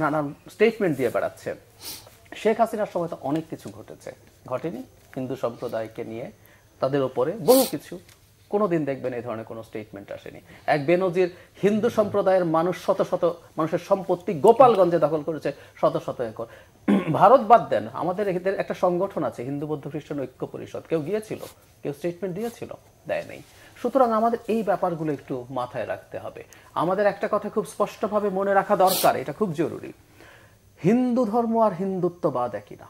নানান স্টেটমেন্ট দিয়ে বেড়াচ্ছে। শেখ হাসিনার সময় তো অনেক কিছু ঘটেনি হিন্দু সম্প্রদায়কে নিয়ে, তাদের ওপরে বহু কিছু। কোনোদিন দেখবেন এই ধরনের কোনো স্টেটমেন্ট আসেনি। এক বেনজির হিন্দু সম্প্রদায়ের মানুষ শত শত মানুষের সম্পত্তি গোপালগঞ্জে দখল করেছে, শত শত একর। ভারত বাদ দেন, আমাদের এদের একটা সংগঠন আছে হিন্দু বৌদ্ধ খ্রিস্টান ঐক্য পরিষদ, কেউ গিয়েছিল, কেউ স্টেটমেন্ট দিয়েছিল? দেয় নেই। সুতরাং আমাদের এই ব্যাপারগুলো একটু মাথায় রাখতে হবে। আমাদের একটা কথা খুব স্পষ্টভাবে মনে রাখা দরকার, এটা খুব জরুরি। হিন্দু ধর্ম আর হিন্দুত্ববাদ একই না,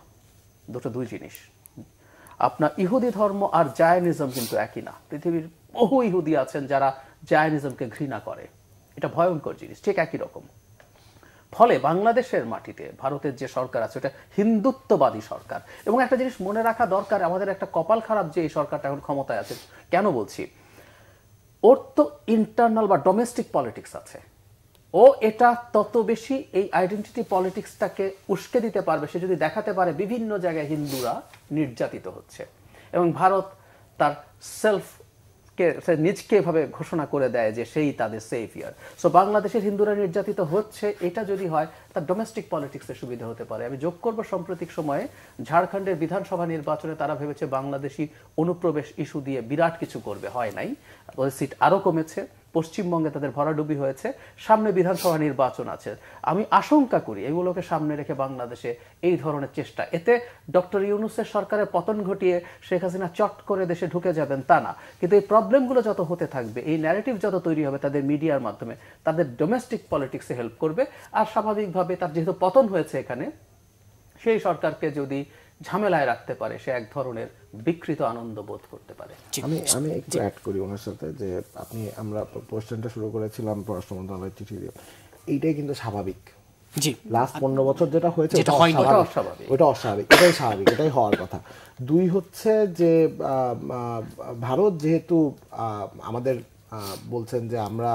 দুটো দুই জিনিস। আপনার ইহুদি ধর্ম আর জায়নিজম কিন্তু একই না। পৃথিবীর বহু ইহুদি আছেন যারা জায়নিজমকে ঘৃণা করে, এটা ভয়ঙ্কর জিনিস, ঠিক একই রকম। ফলে বাংলাদেশের মাটিতে ভারতের যে সরকার আছে ওটা হিন্দুত্ববাদী সরকার। এবং একটা জিনিস মনে রাখা দরকার, আমাদের একটা কপাল খারাপ যে এই সরকারটা এখন ক্ষমতায় আছে। কেন বলছি? ওর তো ইন্টারনাল বা ডোমেস্টিক পলিটিক্স আছে। ও এটা তত বেশি এই আইডেন্টিটি পলিটিক্সটাকে উস্কে দিতে পারবে সে যদি দেখাতে পারে বিভিন্ন জায়গায় হিন্দুরা নির্যাতিত হচ্ছে, এবং ভারত তার নিজকে এভাবে ঘোষণা করে দেয় যে সেই তাদের সেভিয়ার। সো বাংলাদেশের হিন্দুরা নির্যাতিত হচ্ছে, এটা যদি হয় তার ডোমেস্টিক পলিটিক্সের সুবিধা হতে পারে। আমি যোগ করবো, সাম্প্রতিক সময়ে ঝাড়খণ্ডের বিধানসভা নির্বাচনে তারা ভেবেছে বাংলাদেশি অনুপ্রবেশ ইস্যু দিয়ে বিরাট কিছু করবে, হয় নাই, ওদের সিট আরো কমেছে। পশ্চিমবঙ্গে তাদের ভরাডুবি হয়েছে, সামনে বিধানসভা নির্বাচন আছে। আমি আশঙ্কা করি এগুলোকে সামনে রেখে বাংলাদেশে এই ধরনের চেষ্টা, এতে ডক্টর ইউনূসের সরকারের পতন ঘটিয়ে শেখ হাসিনা চট করে দেশে ঢুকে যাবেন তা না, কিন্তু এই প্রবলেমগুলো যত হতে থাকবে, এই ন্যারেটিভ যত তৈরি হবে তাদের মিডিয়ার মাধ্যমে, তাদের ডোমেস্টিক পলিটিক্সে হেল্প করবে। আর স্বাভাবিকভাবে তার যেহেতু পতন হয়েছে এখানে, সেই সরকারকে যদি ঝামেলায় রাখতে পারে সে এক ধরনের বিকৃত আনন্দ বোধ করতে পারে। আমি একটু অ্যাড করি ওনার সাথে, যে আমরা কোশ্চেনটা শুরু করেছিলাম পররাষ্ট্র মন্ত্রণালয়ের চিঠি দিয়ে, এইটাই কিন্তু স্বাভাবিক। জি, লাস্ট 15 বছর যেটা হয়েছে ওটা অস্বাভাবিক, এটাই স্বাভাবিক, এটাই হওয়ার কথা। দুই হচ্ছে যে ভারত যেহেতু আমাদের বলছেন যে আমরা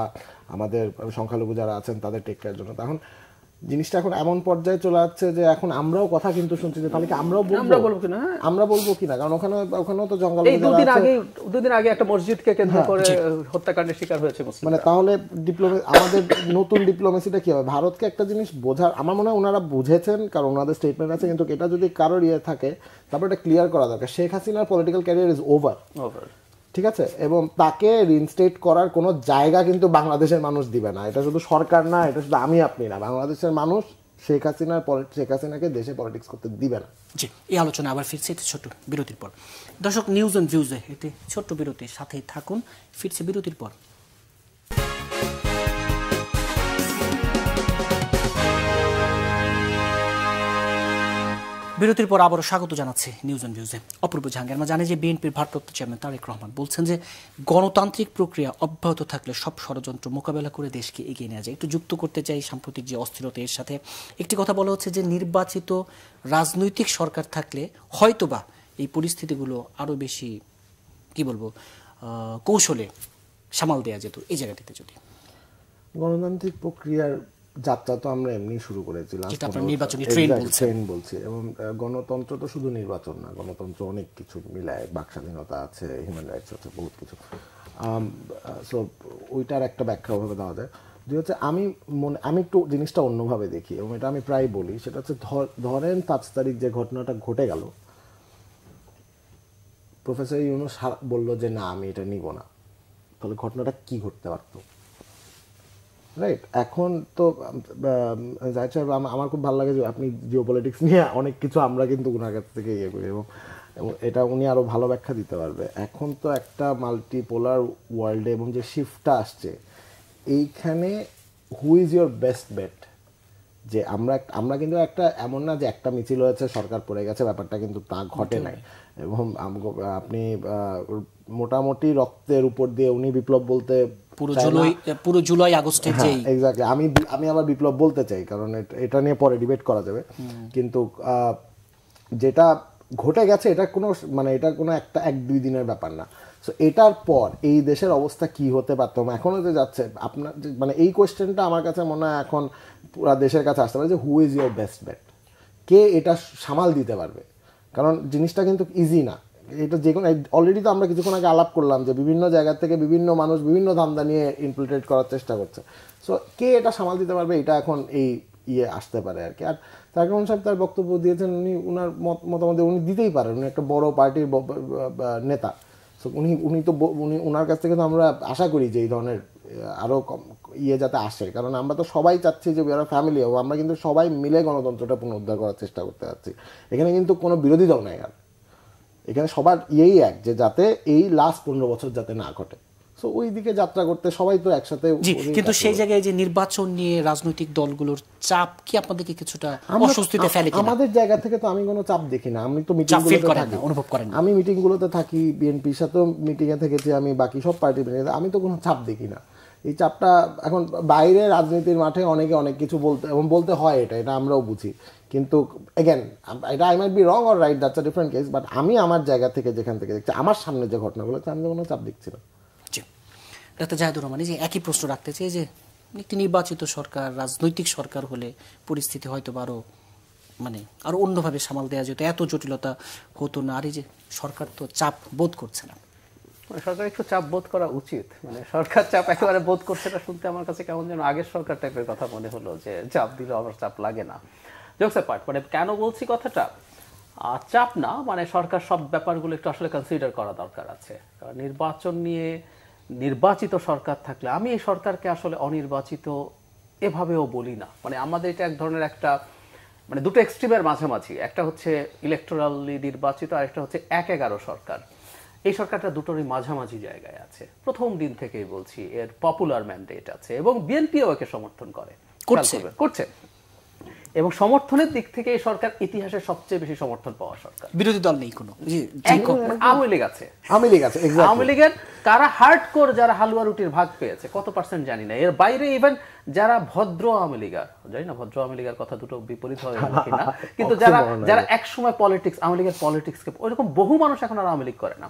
আমাদের সংখ্যালঘু যারা আছেন তাদের টেক কেয়ারের জন্য, তখন জিনিসটা এখন এমন পর্যায়ে চলে যাচ্ছে যে এখন আমরাও কথা কিন্তু শুনছি যে তাহলে কি আমরাও বলবো কিনা, কারণ ওখানেও তো জঙ্গল। দুদিন আগে একটা মসজিদকে কেন্দ্র করে হত্যাকাণ্ডের শিকার হয়েছে মুসলিম। মানে তাহলে আমাদের নতুন ডিপ্লোমেসিটা কি হবে? ভারতকে একটা জিনিস বোঝার, আমার মনে হয় ওনারা বুঝেছেন, কারণ ওনাদের স্টেটমেন্ট আছে, কিন্তু এটা যদি কারোর ইয়ে থাকে তারপর এটা ক্লিয়ার করা দরকার। শেখ হাসিনার পলিটিক্যাল ক্যারিয়ার ইজ ওভার, ঠিক আছে, এবং তাকে রিইনস্টেট করার কোনো জায়গা কিন্তু বাংলাদেশের মানুষ দিবে না। এটা শুধু সরকার না, এটা শুধু আমি আপনি না, বাংলাদেশের মানুষ শেখ হাসিনাকে দেশে পলিটিক্স করতে দিবে না। জি, এই আলোচনা আবার ফিরছে ছোট্ট বিরতির পর। দর্শক, নিউজ অ্যান্ড ভিউজে এতে ছোট্ট বিরতির সাথেই থাকুন, ফিরছে বিরতির পর। বিরতির পর আবারও স্বাগত জানাচ্ছি নিউজ অ্যান্ড ভিউজে। অপূর্ব জাহাঙ্গীর। আমরা জানি যে বিএনপির ভারপ্রাপ্ত চেয়ারম্যান তারেক রহমান বলছেন যে গণতান্ত্রিক প্রক্রিয়া অব্যাহত থাকলে সব ষড়যন্ত্র মোকাবেলা করে দেশকে এগিয়ে নেওয়া যায়। একটু যুক্ত করতে চাই সাম্প্রতিক যে অস্থিরতা, এর সাথে একটি কথা বলা হচ্ছে যে নির্বাচিত রাজনৈতিক সরকার থাকলে হয়তোবা এই পরিস্থিতিগুলো আরও বেশি কি বলবো কৌশলে সামাল দেওয়া যেত। এই জায়গাটিতে যদি গণতান্ত্রিক প্রক্রিয়ার যাত্রা তো আমরা এমনি শুরু করেছিলাম, নির্বাচনী ট্রেন বলছি, এবং গণতন্ত্র তো শুধু নির্বাচন না, গণতন্ত্র অনেক কিছু মিলায়, বাক স্বাধীনতা আছে, হিউম্যান রাইটস আছে, বহুত কিছু। সো ওইটার একটা ব্যাখ্যা ওভাবে দেওয়া যায়। দুই হচ্ছে আমি একটু জিনিসটা অন্যভাবে দেখি, এবং এটা আমি প্রায় বলি, সেটা হচ্ছে ধরেন 5 তারিখ যে ঘটনাটা ঘটে গেল, প্রফেসর ইউনূস বলল যে না আমি এটা নিব না, তাহলে ঘটনাটা কি ঘটতে পারতো? রাইট। এখন তো জাহিদ সাহেব, আমার খুব ভালো লাগে যে আপনি জিওপলিটিক্স নিয়ে অনেক কিছু আমরা কিন্তু ওনার কাছ থেকে ইয়ে করি, এবং এটা উনি আরো ভালো ব্যাখ্যা দিতে পারবে। এখন তো একটা মাল্টিপোলার ওয়ার্ল্ডে এবং যে শিফটটা আসছে এইখানে, who is your best bet? যে আমরা কিন্তু একটা এমন না যে একটা মিছিল হয়েছে সরকার পড়ে গেছে, ব্যাপারটা কিন্তু তা ঘটে নাই। এবং আপনি মোটামুটি রক্তের উপর দিয়ে উনি বিপ্লব বলতে পুরো জুলাই আগস্টের যেই এক্স্যাক্টলি, আমি আবার বিপ্লব বলতে চাই, কারণ এটা নিয়ে পরে ডিবেট করা যাবে। কিন্তু যেটা ঘটে গেছে এটা কোনো একটা 1-2 দিনের ব্যাপার না। সো এটার পর এই দেশের অবস্থা কি হতে পারত, এখনো যে যাচ্ছে আপনার এই কোয়েশ্চেনটা আমার কাছে মনে হয় এখন পুরা দেশের কাছে আসতে পারে যে who is your best bet, কে এটা সামাল দিতে পারবে। কারণ জিনিসটা কিন্তু ইজি না, এটা যে কোনো, অলরেডি তো আমরা কিছুক্ষণ আগে আলাপ করলাম যে বিভিন্ন জায়গা থেকে বিভিন্ন মানুষ বিভিন্ন ধান্দা নিয়ে ইনফিলট্রেট করার চেষ্টা করছে। সো কে এটা সামাল দিতে পারবে, এটা এখন এই আসতে পারে আর কি। আর তারেক রহমান সাহেব তার বক্তব্য দিয়েছেন, উনি ওনার মতামত উনি দিতেই পারেন, উনি একটা বড় পার্টির নেতা। সো উনি ওনার কাছ থেকে তো আমরা আশা করি যে এই ধরনের আরও যাতে আসে, কারণ আমরা তো সবাই চাচ্ছি যে ওরা ফ্যামিলি হবো, আমরা কিন্তু সবাই মিলে গণতন্ত্রটা পুনরুদ্ধার করার চেষ্টা করতে যাচ্ছি। এখানে কিন্তু কোনো বিরোধী দল নাই, আর এখানে সবার এক যে যাতে এই লাস্ট 15 বছর যাতে না ঘটে। সো ওই দিকে যাত্রা করতে সবাই তো একসাথে। কিন্তু সেই জায়গায় যে নির্বাচন নিয়ে রাজনৈতিক দলগুলোর চাপ কি আপনাদেরকে কিছুটা অস্বস্তিতে ফেলে কিনা? আমাদের জায়গা থেকে তো আমি কোনো চাপ দেখি না, আমি তো মিটিংগুলোতে থাকি, অনুভব করেন। আমি মিটিংগুলোতে থাকি, বিএনপির সাথেও মিটিংয়ে থেকেছি, আমি বাকি সব পার্টির মিটিংয়ে, আমি তো কোনো চাপ দেখি না। এই চাপটা এখন বাইরে রাজনীতির মাঠে অনেকে অনেক কিছু বলতে হয়, এটা আমরাও বুঝি। কিন্তু এগেন, এটা I might be wrong or right, that's a different case, but আমি আমার জায়গা থেকে যেখান থেকে দেখছি, আমার সামনে যে ঘটনাগুলো, আমি তো কোনো চাপ দেখছি না। ডাক্তার জাহিদুর রহমান, যে একই প্রশ্ন রাখতে চাই যে একটি নির্বাচিত সরকার, রাজনৈতিক সরকার হলে পরিস্থিতি হয়তো আরো অন্যভাবে সামাল দেওয়া যেত, এত জটিলতা হতো না। আর এই যে সরকার তো চাপ বোধ করছে না, সরকার একটু চাপ বোধ করা উচিত। সরকার চাপ একেবারে বোধ করছে না শুনতে আমার কাছে কেমন যেন আগের সরকার টাইপের কথা মনে হলো, যে চাপ দিলে আমার চাপ লাগে না। জোকস অ্যাপার্ট, কেন বলছি কথাটা, চাপ না, সরকার সব ব্যাপারগুলো একটু আসলে কনসিডার করা দরকার আছে। কারণ নির্বাচন নিয়ে নির্বাচিত সরকার থাকলে, আমি এই সরকারকে আসলে অনির্বাচিত এভাবেও বলি না। আমাদের এটা এক ধরনের একটা দুটো এক্সট্রিমের মাঝামাঝি, একটা হচ্ছে ইলেকটোরালি নির্বাচিত, আর একটা হচ্ছে 1/11 সরকার। এই সরকারটা দুটোরই মাঝামাঝি জায়গায় আছে, প্রথম দিন থেকেই বলছি। এর পপুলার ম্যান্ডেট আছে এবং বিএনপিও একে সমর্থন করছে এবং সমর্থনের দিক থেকে এই সরকার ইতিহাসের সবচেয়ে বেশি সমর্থন পাওয়া সরকার। বিরোধী দল নেই কোনো, আওয়ামী লীগ আছে। আওয়ামী লীগের কারা হার্ডকোর, যারা হালুয়া রুটির ভাগ পেয়েছে, কত পার্সেন্ট জানি না। এর বাইরে ইভেন যারা ভদ্র আওয়ামী লীগার, জানি না ভদ্র আওয়ামী লীগের কথা দুটো বিপরীত হয় কিনা, কিন্তু যারা একসময় আওয়ামী লীগের পলিটিক্সকে, ওইরকম বহু মানুষ এখন আর আওয়ামী লীগ করে না।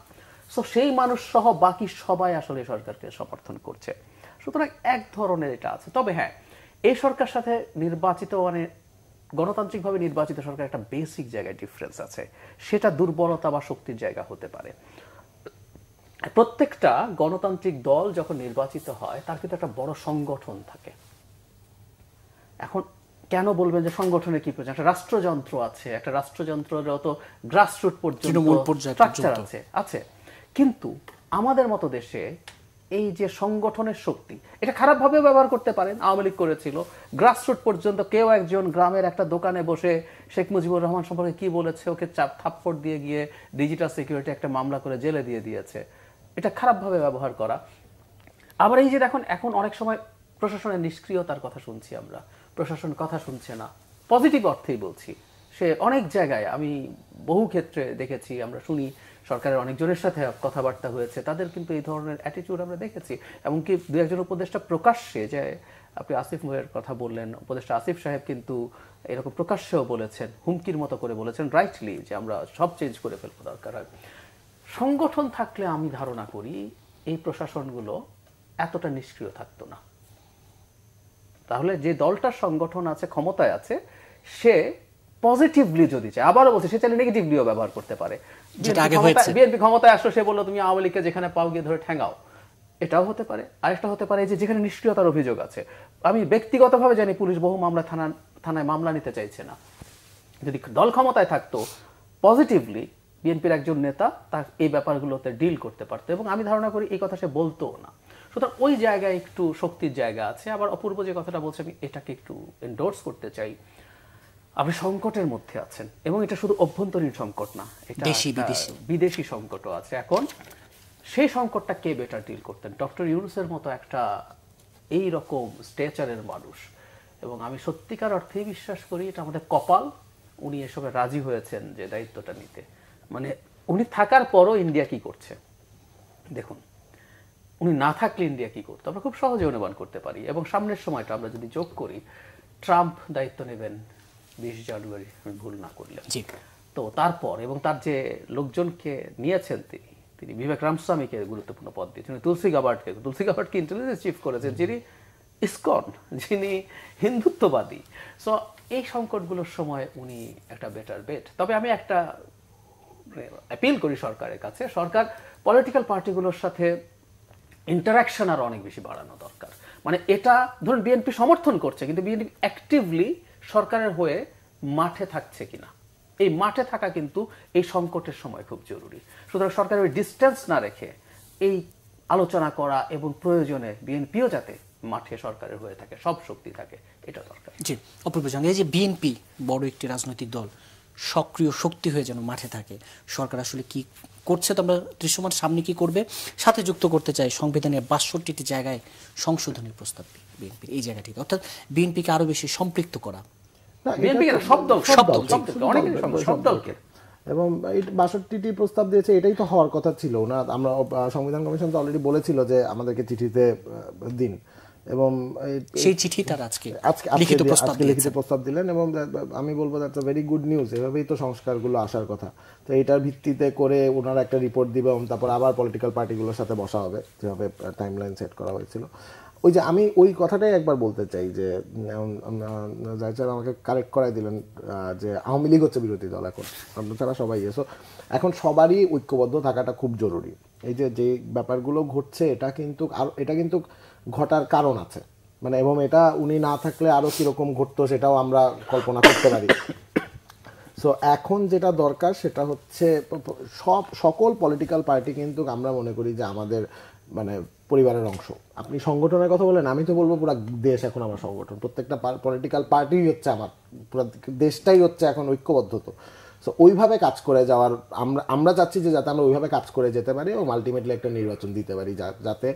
সো সেই মানুষ সহ বাকি সবাই আসলে সরকারকে সমর্থন করছে। সুতরাং এক ধরনের এটা আছে। তবে হ্যাঁ, এই সরকার সাথে নির্বাচিত গণতান্ত্রিকভাবে নির্বাচিত সরকার একটা বেসিক জায়গায় ডিফারেন্স আছে, সেটা দুর্বলতা বা শক্তির জায়গা হতে পারে। প্রত্যেকটা গণতান্ত্রিক দল যখন নির্বাচিত হয় তার কিন্তু একটা বড় সংগঠন থাকে। এখন কেন বলবেন যে সংগঠনের কি প্রয়োজন? একটা রাষ্ট্রযন্ত্র আছে, একটা রাষ্ট্রযন্ত্রের তো গ্রাসরুট পর্যন্ত স্ট্রাকচার আছে। কিন্তু আমাদের মতো দেশে এই যে সংগঠনের শক্তি, এটা খারাপভাবে ব্যবহার করতে পারেন। আওয়ামী লীগ করেছিল, গ্রাসরুট পর্যন্ত কেউ একজন গ্রামের একটা দোকানে বসে শেখ মুজিবুর রহমান সম্পর্কে কি বলেছে, ওকে থাপ্পড় দিয়ে গিয়ে ডিজিটাল সিকিউরিটি একটা মামলা করে জেলে দিয়ে দিয়েছে। এটা খারাপভাবে ব্যবহার করা। আবার এই যে এখন অনেক সময় প্রশাসনের নিষ্ক্রিয়তার কথা শুনছি আমরা, প্রশাসন কথা শুনছে না, পজিটিভ অর্থেই বলছি। সে অনেক জায়গায় আমি বহু ক্ষেত্রে দেখেছি, আমরা শুনি, সরকারের অনেকজনের সাথে কথাবার্তা হয়েছে, তাদের কিন্তু এই ধরনের অ্যাটিটিউড আমরা দেখেছি। এমনকি দু একজন উপদেষ্টা প্রকাশ্যে, যে আপনি আসিফ ভাইয়ের কথা বললেন, উপদেষ্টা আসিফ সাহেব কিন্তু এরকম প্রকাশ্যেও বলেছেন, হুমকির মতো করে বলেছেন রাইটলি, যে আমরা সব চেঞ্জ করে ফেলবো দরকার হয়। সংগঠন থাকলে আমি ধারণা করি এই প্রশাসনগুলো এতটা নিষ্ক্রিয় থাকতো না। তাহলে যে দলটার সংগঠন আছে, ক্ষমতায় আছে, সে পজিটিভলি যদি চায়, আবারও বলছে, সে চাইলে নেগেটিভলিও ব্যবহার করতে পারে। বিএনপি ক্ষমতায় আসলো, সে বললো তুমি আওয়ামী লীগকে যেখানে পাও গিয়ে ধরে ঠ্যাঙাও, এটাও হতে পারে। আরেকটা হতে পারে যে যেখানে নিষ্ক্রিয়তার অভিযোগ আছে, আমি ব্যক্তিগতভাবে জানি পুলিশ বহু মামলা থানায় মামলা নিতে চাইছে না। যদি দল ক্ষমতায় থাকতো, পজিটিভলি বিএনপির একজন নেতা তার এই ব্যাপারগুলোতে ডিল করতে পারতো, এবং আমি ধারণা করি এই কথা সে বলতো না। সুতরাং ওই জায়গায় একটু শক্তির জায়গা আছে। আবার অপূর্ব যে কথাটা বলছে আমি এটাকে একটু এন্ডোর্স করতে চাই। আপনি সংকটের মধ্যে আছেন এবং এটা শুধু অভ্যন্তরীণ সংকট না, এটা বিদেশি সংকটও আছে। এখন সেই সংকটটা কে বেটার ডিল করতেন? ডক্টর ইউনূসের মতো একটা এই রকম স্টেচারের মানুষ, এবং আমি সত্যিকার অর্থেই বিশ্বাস করি এটা আমাদের কপাল, উনি এসবে রাজি হয়েছেন যে দায়িত্বটা নিতে। মানে উনি থাকার পরও ইন্ডিয়া কি করছে দেখুন, উনি না থাকলে ইন্ডিয়া কি করতো আমরা খুব সহজে অনুমান করতে পারি। এবং সামনের সময়টা আমরা যদি যোগ করি, ট্রাম্প দায়িত্ব নেবেন 20 জানুয়ারি, আমি ভুল না করলে। তো তারপর এবং তার যে লোকজনকে নিয়েছেন তিনি বিবেক রামস্বামীকে গুরুত্বপূর্ণ পদ দিয়েছেন, তুলসী গাবার্ডকে ইন্টেলিজেন্স চিফ করেছেন, যিনি ইসকন, যিনি হিন্দুত্ববাদী। সো এই সংকটগুলোর সময় উনি একটা বেটার বেট। তবে আমি একটা অ্যাপিল করি সরকারের কাছে, সরকার পলিটিক্যাল পার্টিগুলোর সাথে ইন্টারাকশন আরো অনেক বেশি বাড়ানো দরকার। মানে এটা ধরুন বিএনপি সমর্থন করছে, কিন্তু বিএনপি অ্যাক্টিভলি সরকারের হয়ে মাঠে থাকছে কিনা, এই মাঠে থাকা কিন্তু এই সংকটের সময় খুব জরুরি। সুতরাং সরকারের ডিস্টেন্স না রেখে এই আলোচনা করা এবং প্রয়োজনে বিএনপিও যাতে মাঠে সরকারের হয়ে থাকে, সব শক্তি থাকে, এটা দরকার। জি, অপূর্ব জাঙ্গা, এই যে বিএনপি বড় একটি রাজনৈতিক দল সক্রিয় শক্তি হয়ে যেন মাঠে থাকে, সরকার আসলে কি করছে তো আমরা দৃশ্যমান, সামনে কি করবে, সাথে যুক্ত করতে চাই সংবিধানের 62টি জায়গায় সংশোধনের প্রস্তাব বিএনপির এই জায়গাটিতে, অর্থাৎ বিএনপিকে আরো বেশি সম্পৃক্ত করা। এবং এই 62টি প্রস্তাব দিয়েছে, এটাই তো হওয়ার কথা ছিল না। আমরা সংবিধান কমিশন তো অলরেডি বলেছিল যে আমাদেরকে চিঠিতে দিন, এবং সেই চিঠি তার আজকে লিখিত প্রস্তাব দিলেন, এবং আমি বলবো that's a very good news. এভাবেই তো সংস্কারগুলো আসার কথা। তো এইটার ভিত্তিতে করে ওনারা একটা রিপোর্ট দিবে, এবং তারপর আবার পলিটিক্যাল পার্টিগুলোর সাথে বসা হবে, যেভাবে টাইমলাইন সেট করা হয়েছিল। ওই যে আমি ওই কথাটাই একবার বলতে চাই যে জাহিদ আমাকে কারেক্ট করাই দিলেন যে আওয়ামী লীগ হচ্ছে বিরোধী দল, এখন আমরা ছাড়া সবাই এসো, এখন সবারই ঐক্যবদ্ধ থাকাটা খুব জরুরি। এই যে ব্যাপারগুলো ঘটছে এটা কিন্তু ঘটার কারণ আছে, মানে এবং এটা উনি না থাকলে আরো কিরকম ঘটতো সেটাও আমরা কল্পনা করতে পারি। সো এখন যেটা দরকার সেটা হচ্ছে সকল পলিটিক্যাল পার্টি কিন্তু আমরা মনে করি যে আমাদের মানে পরিবারের অংশ। আপনি সংগঠনের কথা বলেন, আমি তো বলবো পুরো দেশ এখন আমার সংগঠন, প্রত্যেকটা পলিটিক্যাল পার্টি হচ্ছে আমার, পুরো দেশটাই হচ্ছে এখন ঐক্যবদ্ধ। তো সো ওইভাবে কাজ করে যাওয়ার আমরা চাচ্ছি যে যাতে আমরা ওইভাবে কাজ করে যেতে পারি এবং আলটিমেটলি একটা নির্বাচন দিতে পারি যাতে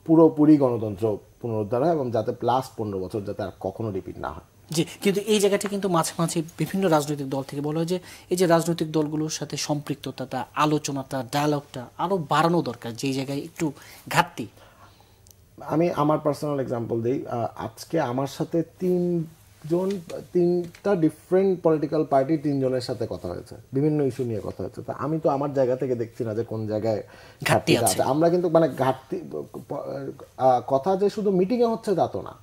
পুরোপুরি গণতন্ত্র পুনরুদ্ধার হয়, এবং যাতে লাস্ট 15 বছর যাতে আর কখনো রিপিট না হয়। জি, কিন্তু এই জায়গাটা কিন্তু মাঝে মাঝে বিভিন্ন রাজনৈতিক দল থেকে বলা হয় যে এই যে রাজনৈতিক দলগুলোর সাথে সম্পৃক্ততাটা, আলোচনাটা, ডায়ালগটা আরো বাড়ানো দরকার, যে জায়গায় একটু ঘাটতি। আমি আমার পার্সোনাল এক্সাম্পল দিই। আজকে আমার সাথে তিনটা ডিফারেন্ট পলিটিক্যাল পার্টি 3 জনের সাথে কথা হয়েছে, বিভিন্ন ইস্যু নিয়ে কথা হয়েছে। তা আমি তো আমার জায়গা থেকে দেখছি না যে কোন জায়গায় ঘাটতি আছে। আমরা কিন্তু মানে ঘাটতি কথা যে শুধু মিটিং এ হচ্ছে তা তো না,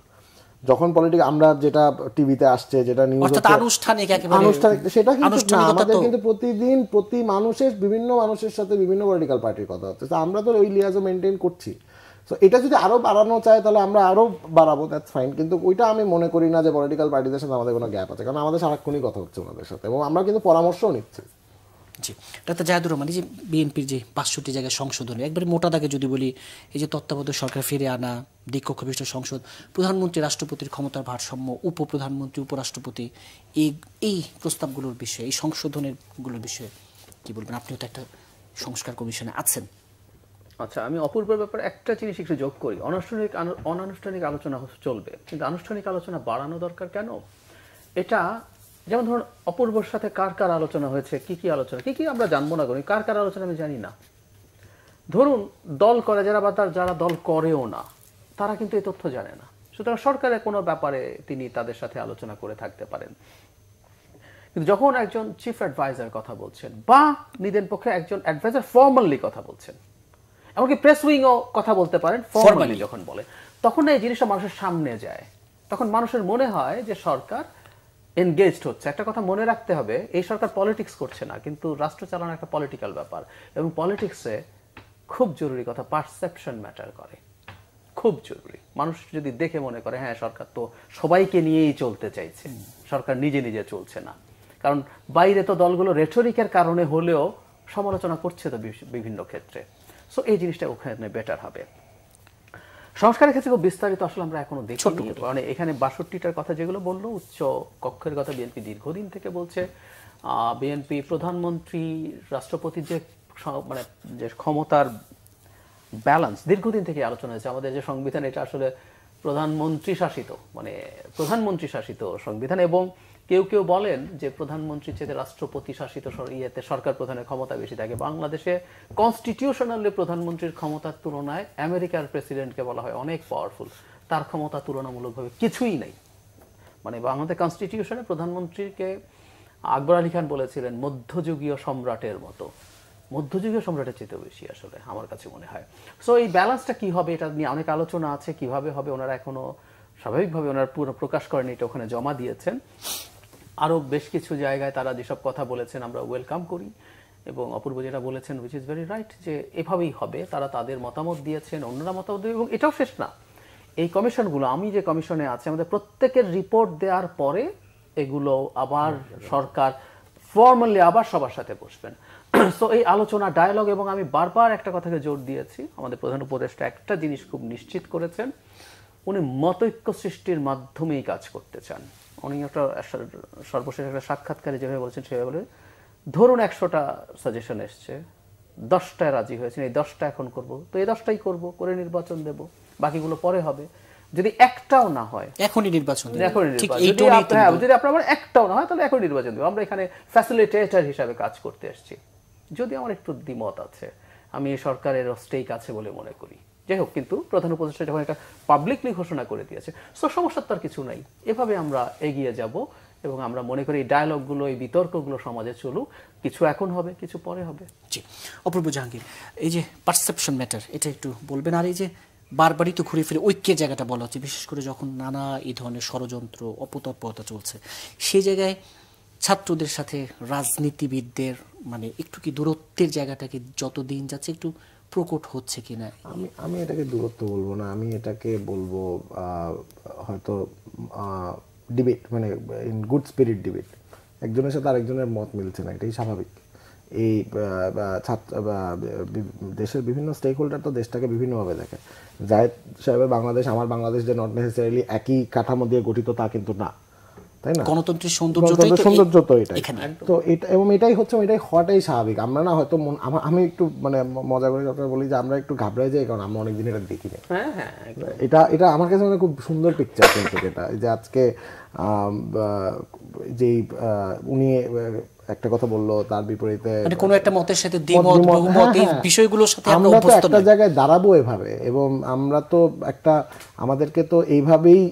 যখন পলিটিক্যাল আমরা যেটা টিভিতে আসছে, যেটা নিউজ আনুষ্ঠানিক সেটা কিন্তু না, আমাদের কিন্তু প্রতিদিন বিভিন্ন মানুষের সাথে বিভিন্ন পলিটিক্যাল পার্টির কথা হচ্ছে। আমরা তো ওই লিয়াজও মেনটেন করছি। সো এটা যদি আরো বাড়ানো চায় তাহলে আমরা আরো বাড়াবো, দ্যাটস ফাইন। কিন্তু ওইটা আমি মনে করি না যে পলিটিক্যাল পার্টিদের সাথে আমাদের কোনো গ্যাপ আছে, কারণ আমাদের সারাক্ষণই কথা হচ্ছে ওনাদের সাথে, এবং আমরা কিন্তু পরামর্শও নিচ্ছি। জি, ডাক্তার জাহিদুর রহমান, এই যে বিএনপির যে 65টি জায়গায় সংশোধনী, একবারে মোটা দাগে যদি বলি, এই যে তত্ত্বাবধায়ক সরকার ফিরে আনা, দ্বিকক্ষ বিশিষ্ট সংসদ, প্রধানমন্ত্রী রাষ্ট্রপতির ক্ষমতার ভারসাম্য, উপপ্রধানমন্ত্রী উপরাষ্ট্রপতি, এই প্রস্তাবগুলোর বিষয়ে, এই সংশোধনের গুলোর বিষয়ে কি বলবেন? আপনিও তো একটা সংস্কার কমিশনে আছেন। আচ্ছা, আমি অপূর্বের ব্যাপারে একটা জিনিস একটু যোগ করি। অনানুষ্ঠানিক আলোচনা চলবে, কিন্তু আনুষ্ঠানিক আলোচনা বাড়ানো দরকার কেন? এটা যেমন ধরুন অপূর্বর সাথে কার আলোচনা হয়েছে, কি আলোচনা, কি আমরা জানবো না, করি কার আলোচনা আমি জানি না। ধরুন দল করে যারা দল করেও না, তারা কিন্তু এই তথ্য জানে না। সুতরাং সরকারের কোনো ব্যাপারে তিনি তাদের সাথে আলোচনা করে থাকতে পারেন, কিন্তু যখন একজন চিফ অ্যাডভাইজার কথা বলছেন বা নিদেন পক্ষে একজন অ্যাডভাইজার ফর্মালি কথা বলছেন, এমনকি প্রেস উইংও কথা বলতে পারেন ফর্মালি যখন বলে, তখন এই জিনিসটা মানুষের সামনে যায়, তখন মানুষের মনে হয় যে সরকার এনগেজড হচ্ছে। একটা কথা মনে রাখতে হবে, এই সরকার পলিটিক্স করছে না, কিন্তু রাষ্ট্র চালানো একটা পলিটিক্যাল ব্যাপার, এবং পলিটিক্সে খুব জরুরি কথা পারসেপশন ম্যাটার করে, খুব জরুরি। মানুষ যদি দেখে মনে করে হ্যাঁ সরকার তো সবাইকে নিয়েই চলতে চাইছে, সরকার নিজে চলছে না, কারণ বাইরে তো দলগুলো রেটরিকের কারণে হলেও সমালোচনা করছে তো বিভিন্ন ক্ষেত্রে। সো এই জিনিসটা ওখানে বেটার হবে। সংস্কারের ক্ষেত্রে খুব বিস্তারিত আসলে আমরা এখনো দেখিনি, মানে এখানে ৬২টার কথা যেগুলো বললো উচ্চ কক্ষের কথা বিএনপি দীর্ঘদিন থেকে বলছে। বিএনপি প্রধানমন্ত্রী রাষ্ট্রপতির যে মানে যে ক্ষমতার ব্যালেন্স দীর্ঘদিন থেকে আলোচনা হয়েছে। আমাদের যে সংবিধান এটা আসলে প্রধানমন্ত্রী শাসিত, মানে প্রধানমন্ত্রী শাসিত সংবিধান, এবং কেউ কেউ বলেন যে প্রধানমন্ত্রীর চেয়ে রাষ্ট্রপতি শাসিত ইয়েতে সরকার প্রধানের ক্ষমতা বেশি থাকে। বাংলাদেশে কনস্টিটিউশনালি প্রধানমন্ত্রীর ক্ষমতার তুলনায় আমেরিকার প্রেসিডেন্টকে বলা হয় অনেক পাওয়ারফুল, তার ক্ষমতা তুলনামূলকভাবে কিছুই নেই। মানে আমাদের কনস্টিটিউশনে প্রধানমন্ত্রীকে আকবর আলী খান বলেছিলেন মধ্যযুগীয় সম্রাটের মতো, মধ্যযুগীয় সম্রাটের চেয়েও বেশি আসলে আমার কাছে মনে হয়। সো এই ব্যালেন্সটা কি হবে এটা নিয়ে অনেক আলোচনা আছে, কিভাবে হবে ওনারা এখনো স্বাভাবিকভাবে ওনারা পুরো প্রকাশ করেন, এটা ওখানে জমা দিয়েছেন। আরও বেশ কিছু জায়গায় তারা যেসব কথা বলেছেন আমরা ওয়েলকাম করি, এবং অপূর্ব যেটা বলেছেন উইচ ইজ ভেরি রাইট যে এভাবেই হবে, তারা তাদের মতামত দিয়েছেন, অন্যরা মতামত দেবে। এবং এটাও শেষ না, এই কমিশনগুলো, আমি যে কমিশনে আছে আমাদের প্রত্যেকের রিপোর্ট দেওয়ার পরে এগুলো আবার সরকার ফর্মালি আবার সবার সাথে বসবেন। সো এই আলোচনা ডায়ালগ, এবং আমি বারবার একটা কথাকে জোর দিয়েছি, আমাদের প্রধান উপদেষ্টা একটা জিনিস খুব নিশ্চিত করেছেন, উনি মতৈক্য সৃষ্টির মাধ্যমেই কাজ করতে চান। উনি একটা সর্বশেষ একটা সাক্ষাৎকারে যেভাবে বলেছেন সেভাবে বলে, ধরুন ১০০টা সাজেশন এসছে, 10টায় রাজি হয়েছেন, এই 10টা এখন করব, তো এই 10টাই করব, করে নির্বাচন দেব, বাকিগুলো পরে হবে। যদি একটাও না হয় এখনই নির্বাচন, যদি আপনার আবার একটাও না হয় তাহলে এখন নির্বাচন দেবো। আমরা এখানে ফ্যাসিলিটেটর হিসাবে কাজ করতে এসেছি। যদি আমার একটু দ্বিমত আছে, আমি এই সরকারের স্টেক আছে বলে মনে করি, যাই হোক, কিন্তু প্রধান উপদেষ্টা যখন এটা পাবলিকলি ঘোষণা করে দিয়েছে, সো সমস্যার তো আর কিছু নাই। এভাবে আমরা এগিয়ে যাব, এবং আমরা মনে করি এই ডায়ালগগুলো, এই বিতর্কগুলো সমাজে চলুক, কিছু এখন হবে, কিছু পরে হবে। জি, অপূর্ব জাহাঙ্গীর, এই যে পারসেপশন ম্যাটার, এটা একটু বলবেন। আর এই যে বারবারই তো ঘুরে ফিরে ঐক্যের জায়গাটা বলা হচ্ছে, বিশেষ করে যখন নানা এই ধরনের ষড়যন্ত্র অপতৎপরতা চলছে, সেই জায়গায় ছাত্রদের সাথে রাজনীতিবিদদের মানে একটু কি দূরত্বের জায়গাটা কি যত দিন যাচ্ছে একটু প্রকট হচ্ছে কিনা? আমি এটাকে দূরত্ব বলবো না, আমি এটাকে বলবো হয়তো ডিবেট, মানে ইন গুড স্পিরিট ডিবেট। একজনের সাথে আরেকজনের মত মিলছে না, এটাই স্বাভাবিক। এই দেশের বিভিন্ন স্টেক হোল্ডার তো দেশটাকে বিভিন্নভাবে দেখে। জায়েদ সাহেবের বাংলাদেশ, আমার বাংলাদেশ যে নট নেসেসারিলি একই কাঠামো দিয়ে গঠিত তা কিন্তু না, তাই না? গণতন্ত্রের সৌন্দর্য তো এটাই, তো এটা, এবং এটাই হচ্ছে, এটাই হওয়াটাই স্বাভাবিক। আমরা না হয়তো আমি একটু মানে মজা করে কথা বলি যে আমরা একটু ঘাবড়াই যাই, কারণ আমরা অনেকদিন এটা দেখিনি। এটা আমার কাছে মানে খুব সুন্দর পিকচার কিন্তু এটা, যে আজকে যেই উনি একটা কথা বললো তার বিপরীতে মানে কোনো একটা মতের সাথে দ্বিমত বহুমত এই বিষয়গুলোর সাথে আমরা অভ্যস্ত একটা জায়গায় দাঁড়াবো এভাবে, এবং আমরা তো একটা আমাদেরকে তো এইভাবেই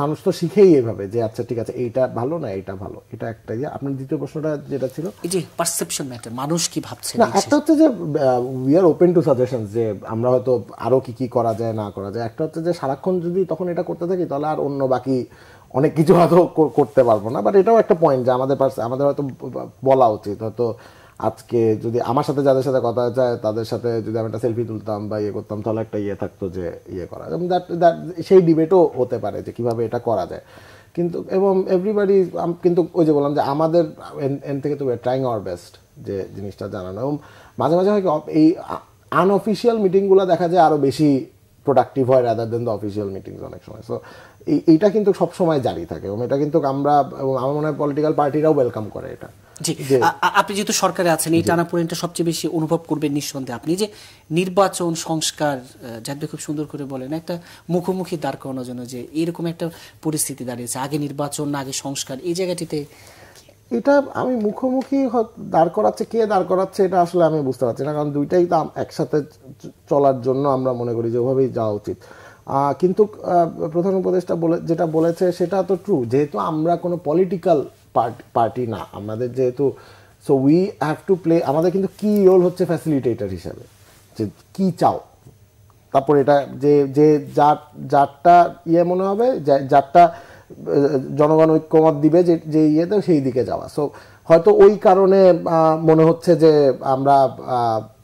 মানুষ তো শিখেই এভাবে যে আচ্ছা ঠিক আছে এইটা ভালো না এইটা ভালো, এটা একটা। আপনার দ্বিতীয় প্রশ্নটা যেটা ছিল, এই যে পারসেপশন ম্যাটার, মানুষ কি ভাবছে না, একটা হচ্ছে যে we are open to suggestions, যে আমরা হয়তো আরো কি কি করা যায় না করা যায়। একটা হচ্ছে যে সারাক্ষণ যদি তখন এটা করতে থাকি তাহলে আর অন্য বাকি অনেক কিছু হয়তো করতে পারবো না। বাট এটাও একটা পয়েন্ট যে আমাদের হয়তো বলা উচিত, হয়তো আজকে যদি আমার সাথে যাদের সাথে কথা যায় তাদের সাথে যদি আমি একটা সেলফি তুলতাম বা ইয়ে করতাম, তাহলে একটা ইয়ে থাকতো যে ইয়ে করা, সেই ডিবেটও হতে পারে যে কিভাবে এটা করা যায়। কিন্তু এবং এভরিবাডি, কিন্তু ওই যে বললাম যে আমাদের এন থেকে তো ট্রাইং আওয়ার বেস্ট যে জিনিসটা জানানো। এবং মাঝে মাঝে হয় এই আনঅফিসিয়াল মিটিংগুলো দেখা যায় আরও বেশি প্রোডাক্টিভ হয় rather than the official meetings অনেক সময়। সো এইটা কিন্তু সবসময় জারি থাকে, এবং এটা কিন্তু আমরা, এবং আমার মনে হয় পলিটিক্যাল পার্টিরাও ওয়েলকাম করে এটা। জি, আপনি যেহেতু সরকারে আছেন, এই টানাপোড়েনটা সবচেয়ে বেশি অনুভব করবেন নিঃসন্দেহে আপনি। যে নির্বাচন সংস্কার, যাদের খুব সুন্দর করে বলেন, একটা মুখোমুখি দাঁড় করানোর জন্য যে এরকম একটা পরিস্থিতি দাঁড়িয়েছে, আগে নির্বাচন না আগে সংস্কার, এই জায়গাটিতে এটা আমি মুখোমুখি দাঁড় করাচ্ছে, কে দাঁড় করাচ্ছে এটা আসলে আমি বুঝতে পারছি না, কারণ দুইটাই তো একসাথে চলার জন্য আমরা মনে করি যে ওভাবেই যাওয়া উচিত। কিন্তু প্রধান উপদেষ্টা যেটা বলেছে সেটা তো ট্রু, যেহেতু আমরা কোনো পলিটিক্যাল পার্টি না আমাদের, যেহেতু so we have to play, আমাদের কিন্তু কি রোল হচ্ছে ফ্যাসিলিটেটর হিসাবে, যে কি চাও, তারপর এটা যে যারটা ইয়ে মনে হবে, যারটা জনগণ ঐক্যমত দিবে যে ইয়েতে সেই দিকে যাওয়া। সো হয়তো ওই কারণে মনে হচ্ছে যে আমরা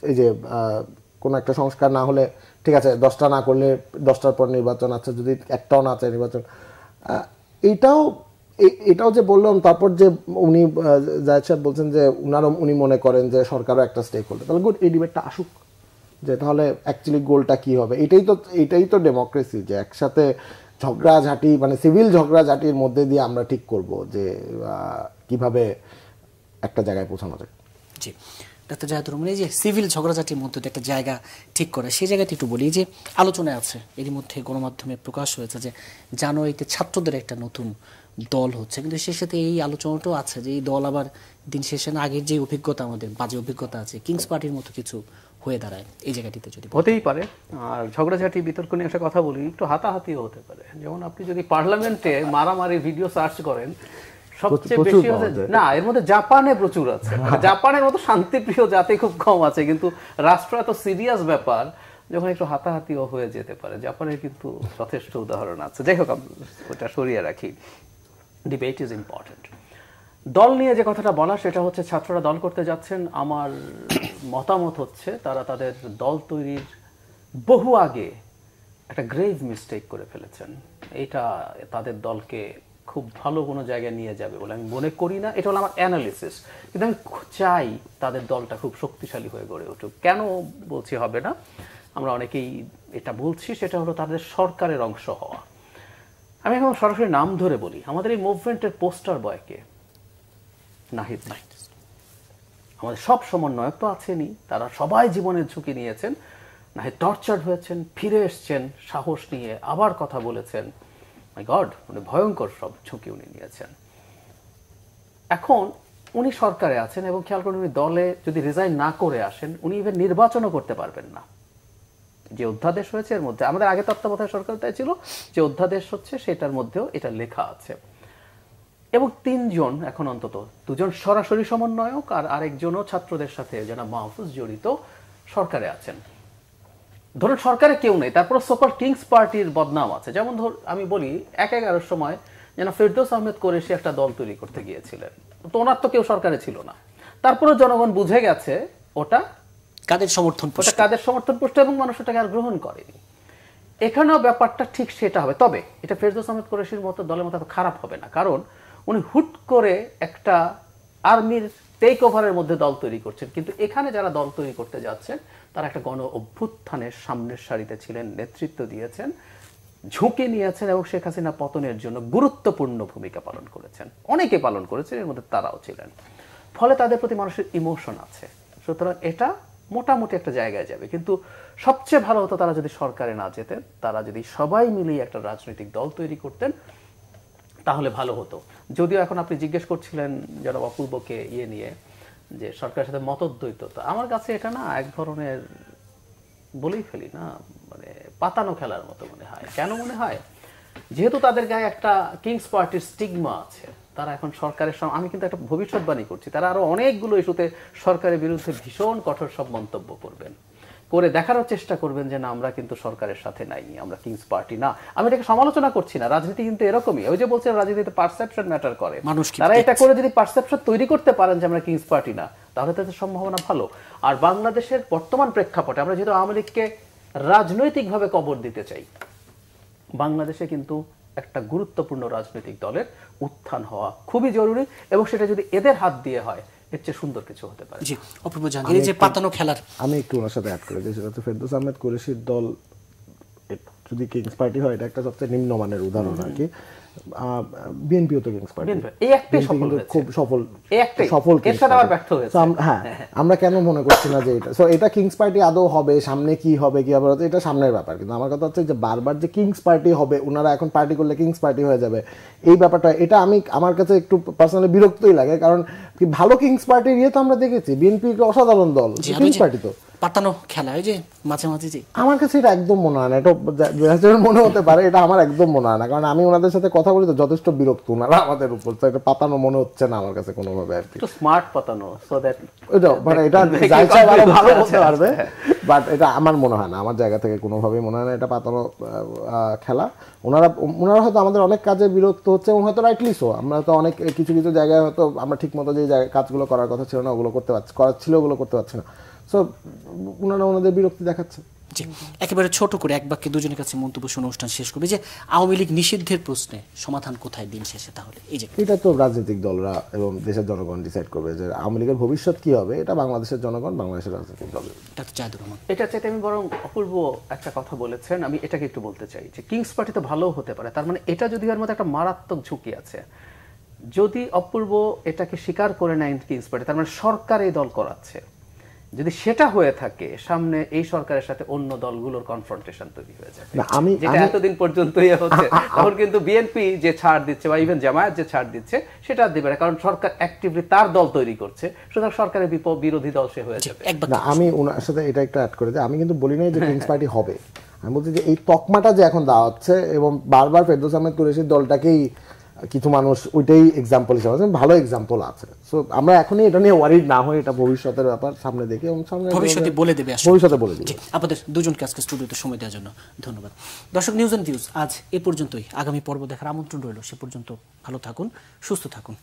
এই যে কোনো একটা সংস্কার না হলে ঠিক আছে 10টা না করলে 10টার পর নির্বাচন, আচ্ছা যদি একটাও না চায় নির্বাচন, এটাও যে বললাম। তারপর যে উনি জায়েদ সাহেব বলছেন যে উনি মনে করেন যে সরকারও একটা স্টেক হোল্ডার, তাহলে গুড, এই ডিবেটটা আসুক, যে তাহলে অ্যাকচুয়ালি গোলটা কি হবে। এটাই তো ডেমোক্রেসি, যে একসাথে ঝগড়াঝাটি মানে সিভিল ঝগড়াঝাটির মধ্যে দিয়ে আমরা ঠিক করব যে কিভাবে একটা জায়গায় পৌঁছানো যায়। জি ডাক্তার জাহিদুর রহমান, এই যে সিভিল ঝগড়াঝাটির মধ্যে একটা জায়গা ঠিক করে, সেই জায়গাতে একটু বলি যে আলোচনায় আছে, এরই মধ্যে গণমাধ্যমে প্রকাশ হয়েছে যে জানুয়ারিতে ছাত্রদের একটা নতুন দল হচ্ছে, কিন্তু সে সাথে এই আলোচনাটাও আছে যে এই দল আবার দিন শেষে না আগের যে অভিজ্ঞতা, আমাদের বাজে অভিজ্ঞতা আছে, কিংস পার্টির মতো কিছু হয়ে দাঁড়ায় এই জায়গাটিতে। যদি হতেই পারে, আর ঝগড়াঝাটি বিতর্ক নিয়ে একটা কথা বলি, একটু হাতাহাতিও হতে পারে। যেমন আপনি যদি পার্লামেন্টে মারামারি ভিডিও সার্চ করেন, সবচেয়ে বেশি হচ্ছে না, এর মধ্যে জাপানে প্রচুর আছে। জাপানের মতো শান্তিপ্রিয় জাতি খুব কম আছে, কিন্তু রাষ্ট্র এত সিরিয়াস ব্যাপার যখন একটু হাতাহাতিও হয়ে যেতে পারে। জাপানের কিন্তু যথেষ্ট উদাহরণ আছে। যাই হোক, ওটা সরিয়ে রাখি। Debate is important. দল নিয়ে যে কথাটা বলা, সেটা হচ্ছে ছাত্ররা দল করতে যাচ্ছেন। আমার মতামত হচ্ছে তারা তাদের দল তৈরির বহু আগে একটা গ্রেভ মিস্টেক করে ফেলেছেন। এটা তাদের দলকে খুব ভালো কোনো জায়গায় নিয়ে যাবে বলে আমি মনে করি না। এটা হলো আমার অ্যানালিসিস, কিন্তু আমি চাই তাদের দলটা খুব শক্তিশালী হয়ে গড়ে উঠুক। কেন বলছি হবে না, আমরা অনেকেই এটা বলছি, সেটা হলো তাদের সরকারের অংশ হওয়া। আমি এখন সরাসরি নাম ধরে বলি, আমাদের এই মুভমেন্টের পোস্টার বয়কে নাহিদ। আমাদের সব সমন্বয়ক তো আছেনই, তারা সবাই জীবনের ঝুঁকি নিয়েছেন। নাহিদ টর্চার হয়েছেন, ফিরে এসছেন সাহস নিয়ে, আবার কথা বলেছেন। মাই গড, মানে ভয়ঙ্কর সব ঝুঁকি উনি নিয়েছেন। এখন উনি সরকারে আছেন এবং খেয়াল করুন, উনি দলে যদি রিজাইন না করে আসেন, উনি ইভেন নির্বাচনও করতে পারবেন না। যে অধ্যাদেশ হয়েছে এর মধ্যে, আমাদের আগে তত্ত্বাবধায়ক সরকার তাই ছিল, যে অধ্যাদেশ হচ্ছে সেটার মধ্যেও এটা লেখা আছে। এবং 3 জন, এখন অন্তত 2 জন সরাসরি সমন্বয়ক আর আরেকজনও ছাত্রদের সাথে যারা মাহফুজ জড়িত সরকারে আছেন। ধরুন সরকারে কেউ নেই, তারপর সকল কিংস পার্টির বদনাম আছে। যেমন ধর আমি বলি, 11 সময় যেন ফেরদৌস আহমেদ কোরেশি একটা দল তৈরি করতে গিয়েছিলেন, তো ওনার তো কেউ সরকারে ছিল না। তারপরে জনগণ বুঝে গেছে ওটা কাদের সমর্থন পুষ্ট, এবং মানুষ ওটাকে আর গ্রহণ করেনি। এখানেও ব্যাপারটা ঠিক সেটা হবে। তবে এটা ফেরদৌস আহমেদ কোরেশির মতো দলের মতো খারাপ হবে না, কারণ উনি হুট করে একটা আর্মির টেক ওভারের মধ্যে দল তৈরি করছেন। কিন্তু এখানে যারা দল তৈরি করতে যাচ্ছেন, তারা একটা গণ অভ্যুত্থানের সামনের সারিতে ছিলেন, নেতৃত্ব দিয়েছেন, ঝুঁকি নিয়েছেন এবং শেখ হাসিনা পতনের জন্য গুরুত্বপূর্ণ ভূমিকা পালন করেছেন। অনেকে পালন করেছেন, এর মধ্যে তারাও ছিলেন। ফলে তাদের প্রতি মানুষের ইমোশন আছে। সুতরাং এটা মোটামুটি একটা জায়গায় যাবে। কিন্তু সবচেয়ে ভালো হতো তারা যদি সরকারে না যেতেন, তারা যদি সবাই মিলিয়ে একটা রাজনৈতিক দল তৈরি করতেন, তাহলে ভালো হতো। যদিও এখন আপনি জিজ্ঞেস করছিলেন যারা অপূর্বকে নিয়ে যে সরকারের সাথে মতদ্বৈততা, আমার কাছে এটা না এক ধরনের, বলেই ফেলি না, মানে পাতানো খেলার মতো মনে হয়। কেন মনে হয়? যেহেতু তাদের গায়ে একটা কিংস পার্টির স্টিগমা আছে, তারা এখন সরকারের সঙ্গে, আমি কিন্তু একটা ভবিষ্যৎবাণী করছি, তারা আরো অনেকগুলো ইস্যুতে সরকারের বিরুদ্ধে ভীষণ কঠোর সব মন্তব্য করবেন, করে দেখারও চেষ্টা করবেন যে না, আমরা কিন্তু সরকারের সাথে নাই, আমরা কিংস পার্টি না। আমি এটাকে সমালোচনা করছি না, রাজনীতি কিন্তু এরকমই। ওই যে বলছেন রাজনীতিতে পারসেপশন ম্যাটার করে, তারা এটা করে যদি পারসেপশন তৈরি করতে পারেন যে আমরা কিংস পার্টি না, তাহলে তাদের সম্ভাবনা ভালো। আর বাংলাদেশের বর্তমান প্রেক্ষাপটে আমরা যেহেতু আওয়ামী লীগকে রাজনৈতিকভাবে কবর দিতে চাই, বাংলাদেশে কিন্তু একটা গুরুত্বপূর্ণ রাজনৈতিক দলের উত্থান হওয়া খুবই জরুরি, এবং সেটা যদি এদের হাত দিয়ে হয়, এর চেয়ে সুন্দর কিছু হতে পারে। জি, অপূর্ব জাহাঙ্গীর, যে পাতানো খেলার আমি একটু ওনার সাথে অ্যাড করে দিই, সেটা হচ্ছে ফেরদৌস আহমেদ কোরেশির দল যদি কিংস পার্টি হয়, এটা একটা সবচেয়ে নিম্নমানের উদাহরণ আর কি। বিএনপিও তো কিংস পার্টি, এই একটাই সফল, খুব সফল, হ্যাঁ। আমরা কেন মনে করছি না যে এটা, সো এটা কিংস পার্টি আদৌ হবে, সামনে কি হবে কি হবে এটা সামনের ব্যাপার। কিন্তু আমার কথা হচ্ছে যে বারবার যে কিংস পার্টি হবে, ওনারা এখন পার্টি করলে কিংস পার্টি হয়ে যাবে, এই ব্যাপারটা, এটা আমার কাছে একটু পার্সোনালি বিরক্তই লাগে। কারণ ভালো কিংস পার্টির তো আমরা দেখেছি, বিএনপি অসাধারণ দল, কিংস পার্টি তো পাতানো খেলা, ওই যে মাঝে মাঝে। যে আমার কাছে এটা একদম মনে হয় না, এটা মনে হতে পারে, এটা আমার একদম মনে হয় না, কারণ আমি ওনাদের সাথে কথা বলি তো যথেষ্ট বিরক্ত ওনারা আমাদের উপর, তো এটা পাতানো মনে হচ্ছে না আমার কাছে কোনোভাবে আর কি। স্মার্ট পাতানো, সো দ্যাট মানে এটা ভালো বলতে পারবে, বাট এটা আমার মনে হয় না, আমার জায়গা থেকে কোনোভাবেই মনে হয় না এটা পাতানো খেলা। ওনারা হয়তো আমাদের অনেক কাজে বিরক্ত হচ্ছে, এবং হয়তো রাইটলি সো। আমরা তো অনেক কিছু কিছু জায়গায় হয়তো আমরা ঠিক মতো যে কাজগুলো করার কথা ছিল না, ওগুলো করতে পারছি, করার ছিল ওগুলো করতে পারছি না। সো ওনারা ওনাদের বিরক্তি দেখাচ্ছে। জি, একেবারে ছোট করে এক বাক্যে দুজনের কাছে মন্তব্য শুনে অনুষ্ঠান শেষ করবে যে আওয়ামী লীগ নিষিদ্ধের প্রশ্নে সমাধান কোথায় দিন শেষে তাহলে এই যে এটা তো রাজনৈতিক দলরা এবং দেশের জনগণ ডিসাইড করবে যে আওয়ামী লীগের ভবিষ্যৎ কি হবে, এটা বাংলাদেশের জনগণ, বাংলাদেশের রাজনৈতিক দল। ডাক্তার জাহিদুর রহমান। এটা চাইতে আমি বরং অপূর্ব একটা কথা বলেছেন, আমি এটাকে একটু বলতে চাই যে কিংস পার্টি তো ভালো হতে পারে, তার মানে এটা যদি এর মধ্যে একটা মারাত্মক ঝুঁকি আছে। যদি অপূর্ব এটাকে স্বীকার করে নেয় কিংস পার্টি, তার মানে সরকার এই দল করাচ্ছে। যদি সেটা হয়ে থাকে, সামনে এই সরকারের সাথে অন্য দলগুলোর কনফ্রন্টেশন তৈরি হয়ে যাবে, যেটা এতদিন পর্যন্ত হচ্ছে। তখন কিন্তু বিএনপি যে ছাড় দিচ্ছে বা ইভেন জামায়াত যে ছাড় দিচ্ছে সেটা দিবে না, কারণ সরকার অ্যাক্টিভলি তার দল তৈরি করছে, সুতরাং সরকারের বিরোধী দল সে হয়ে যাবে। আমি ওনার সাথে এটা একটু অ্যাড করে দিই, আমি কিন্তু বলি নাই যে কিংস পার্টি হবে, আমি বলছি যে এই তকমাটা যে এখন দেওয়া হচ্ছে এবং বারবার ফেরদৌস আহমেদ কুরেশির দলটাকেই কিছু মানুষ ওইটাই এক্সাম্পল হিসেবে ভালো এক্সাম্পল আছে। সো আমরা এখনই এটা নিয়ে ওয়ারিড না হয়ে এটা ভবিষ্যতের ব্যাপার সামনে দেখি এবং সামনে ভবিষ্যতে বলে দেবে, ভবিষ্যতে বলে দেবে। আপনাদের দুজনকে আজকে স্টুডিওতে সময় দেওয়ার জন্য ধন্যবাদ। দর্শক, নিউজ অ্যান্ড ভিউজ আজ এ পর্যন্তই। আগামী পর্ব দেখার আমন্ত্রণ রইল। সে পর্যন্ত ভালো থাকুন, সুস্থ থাকুন।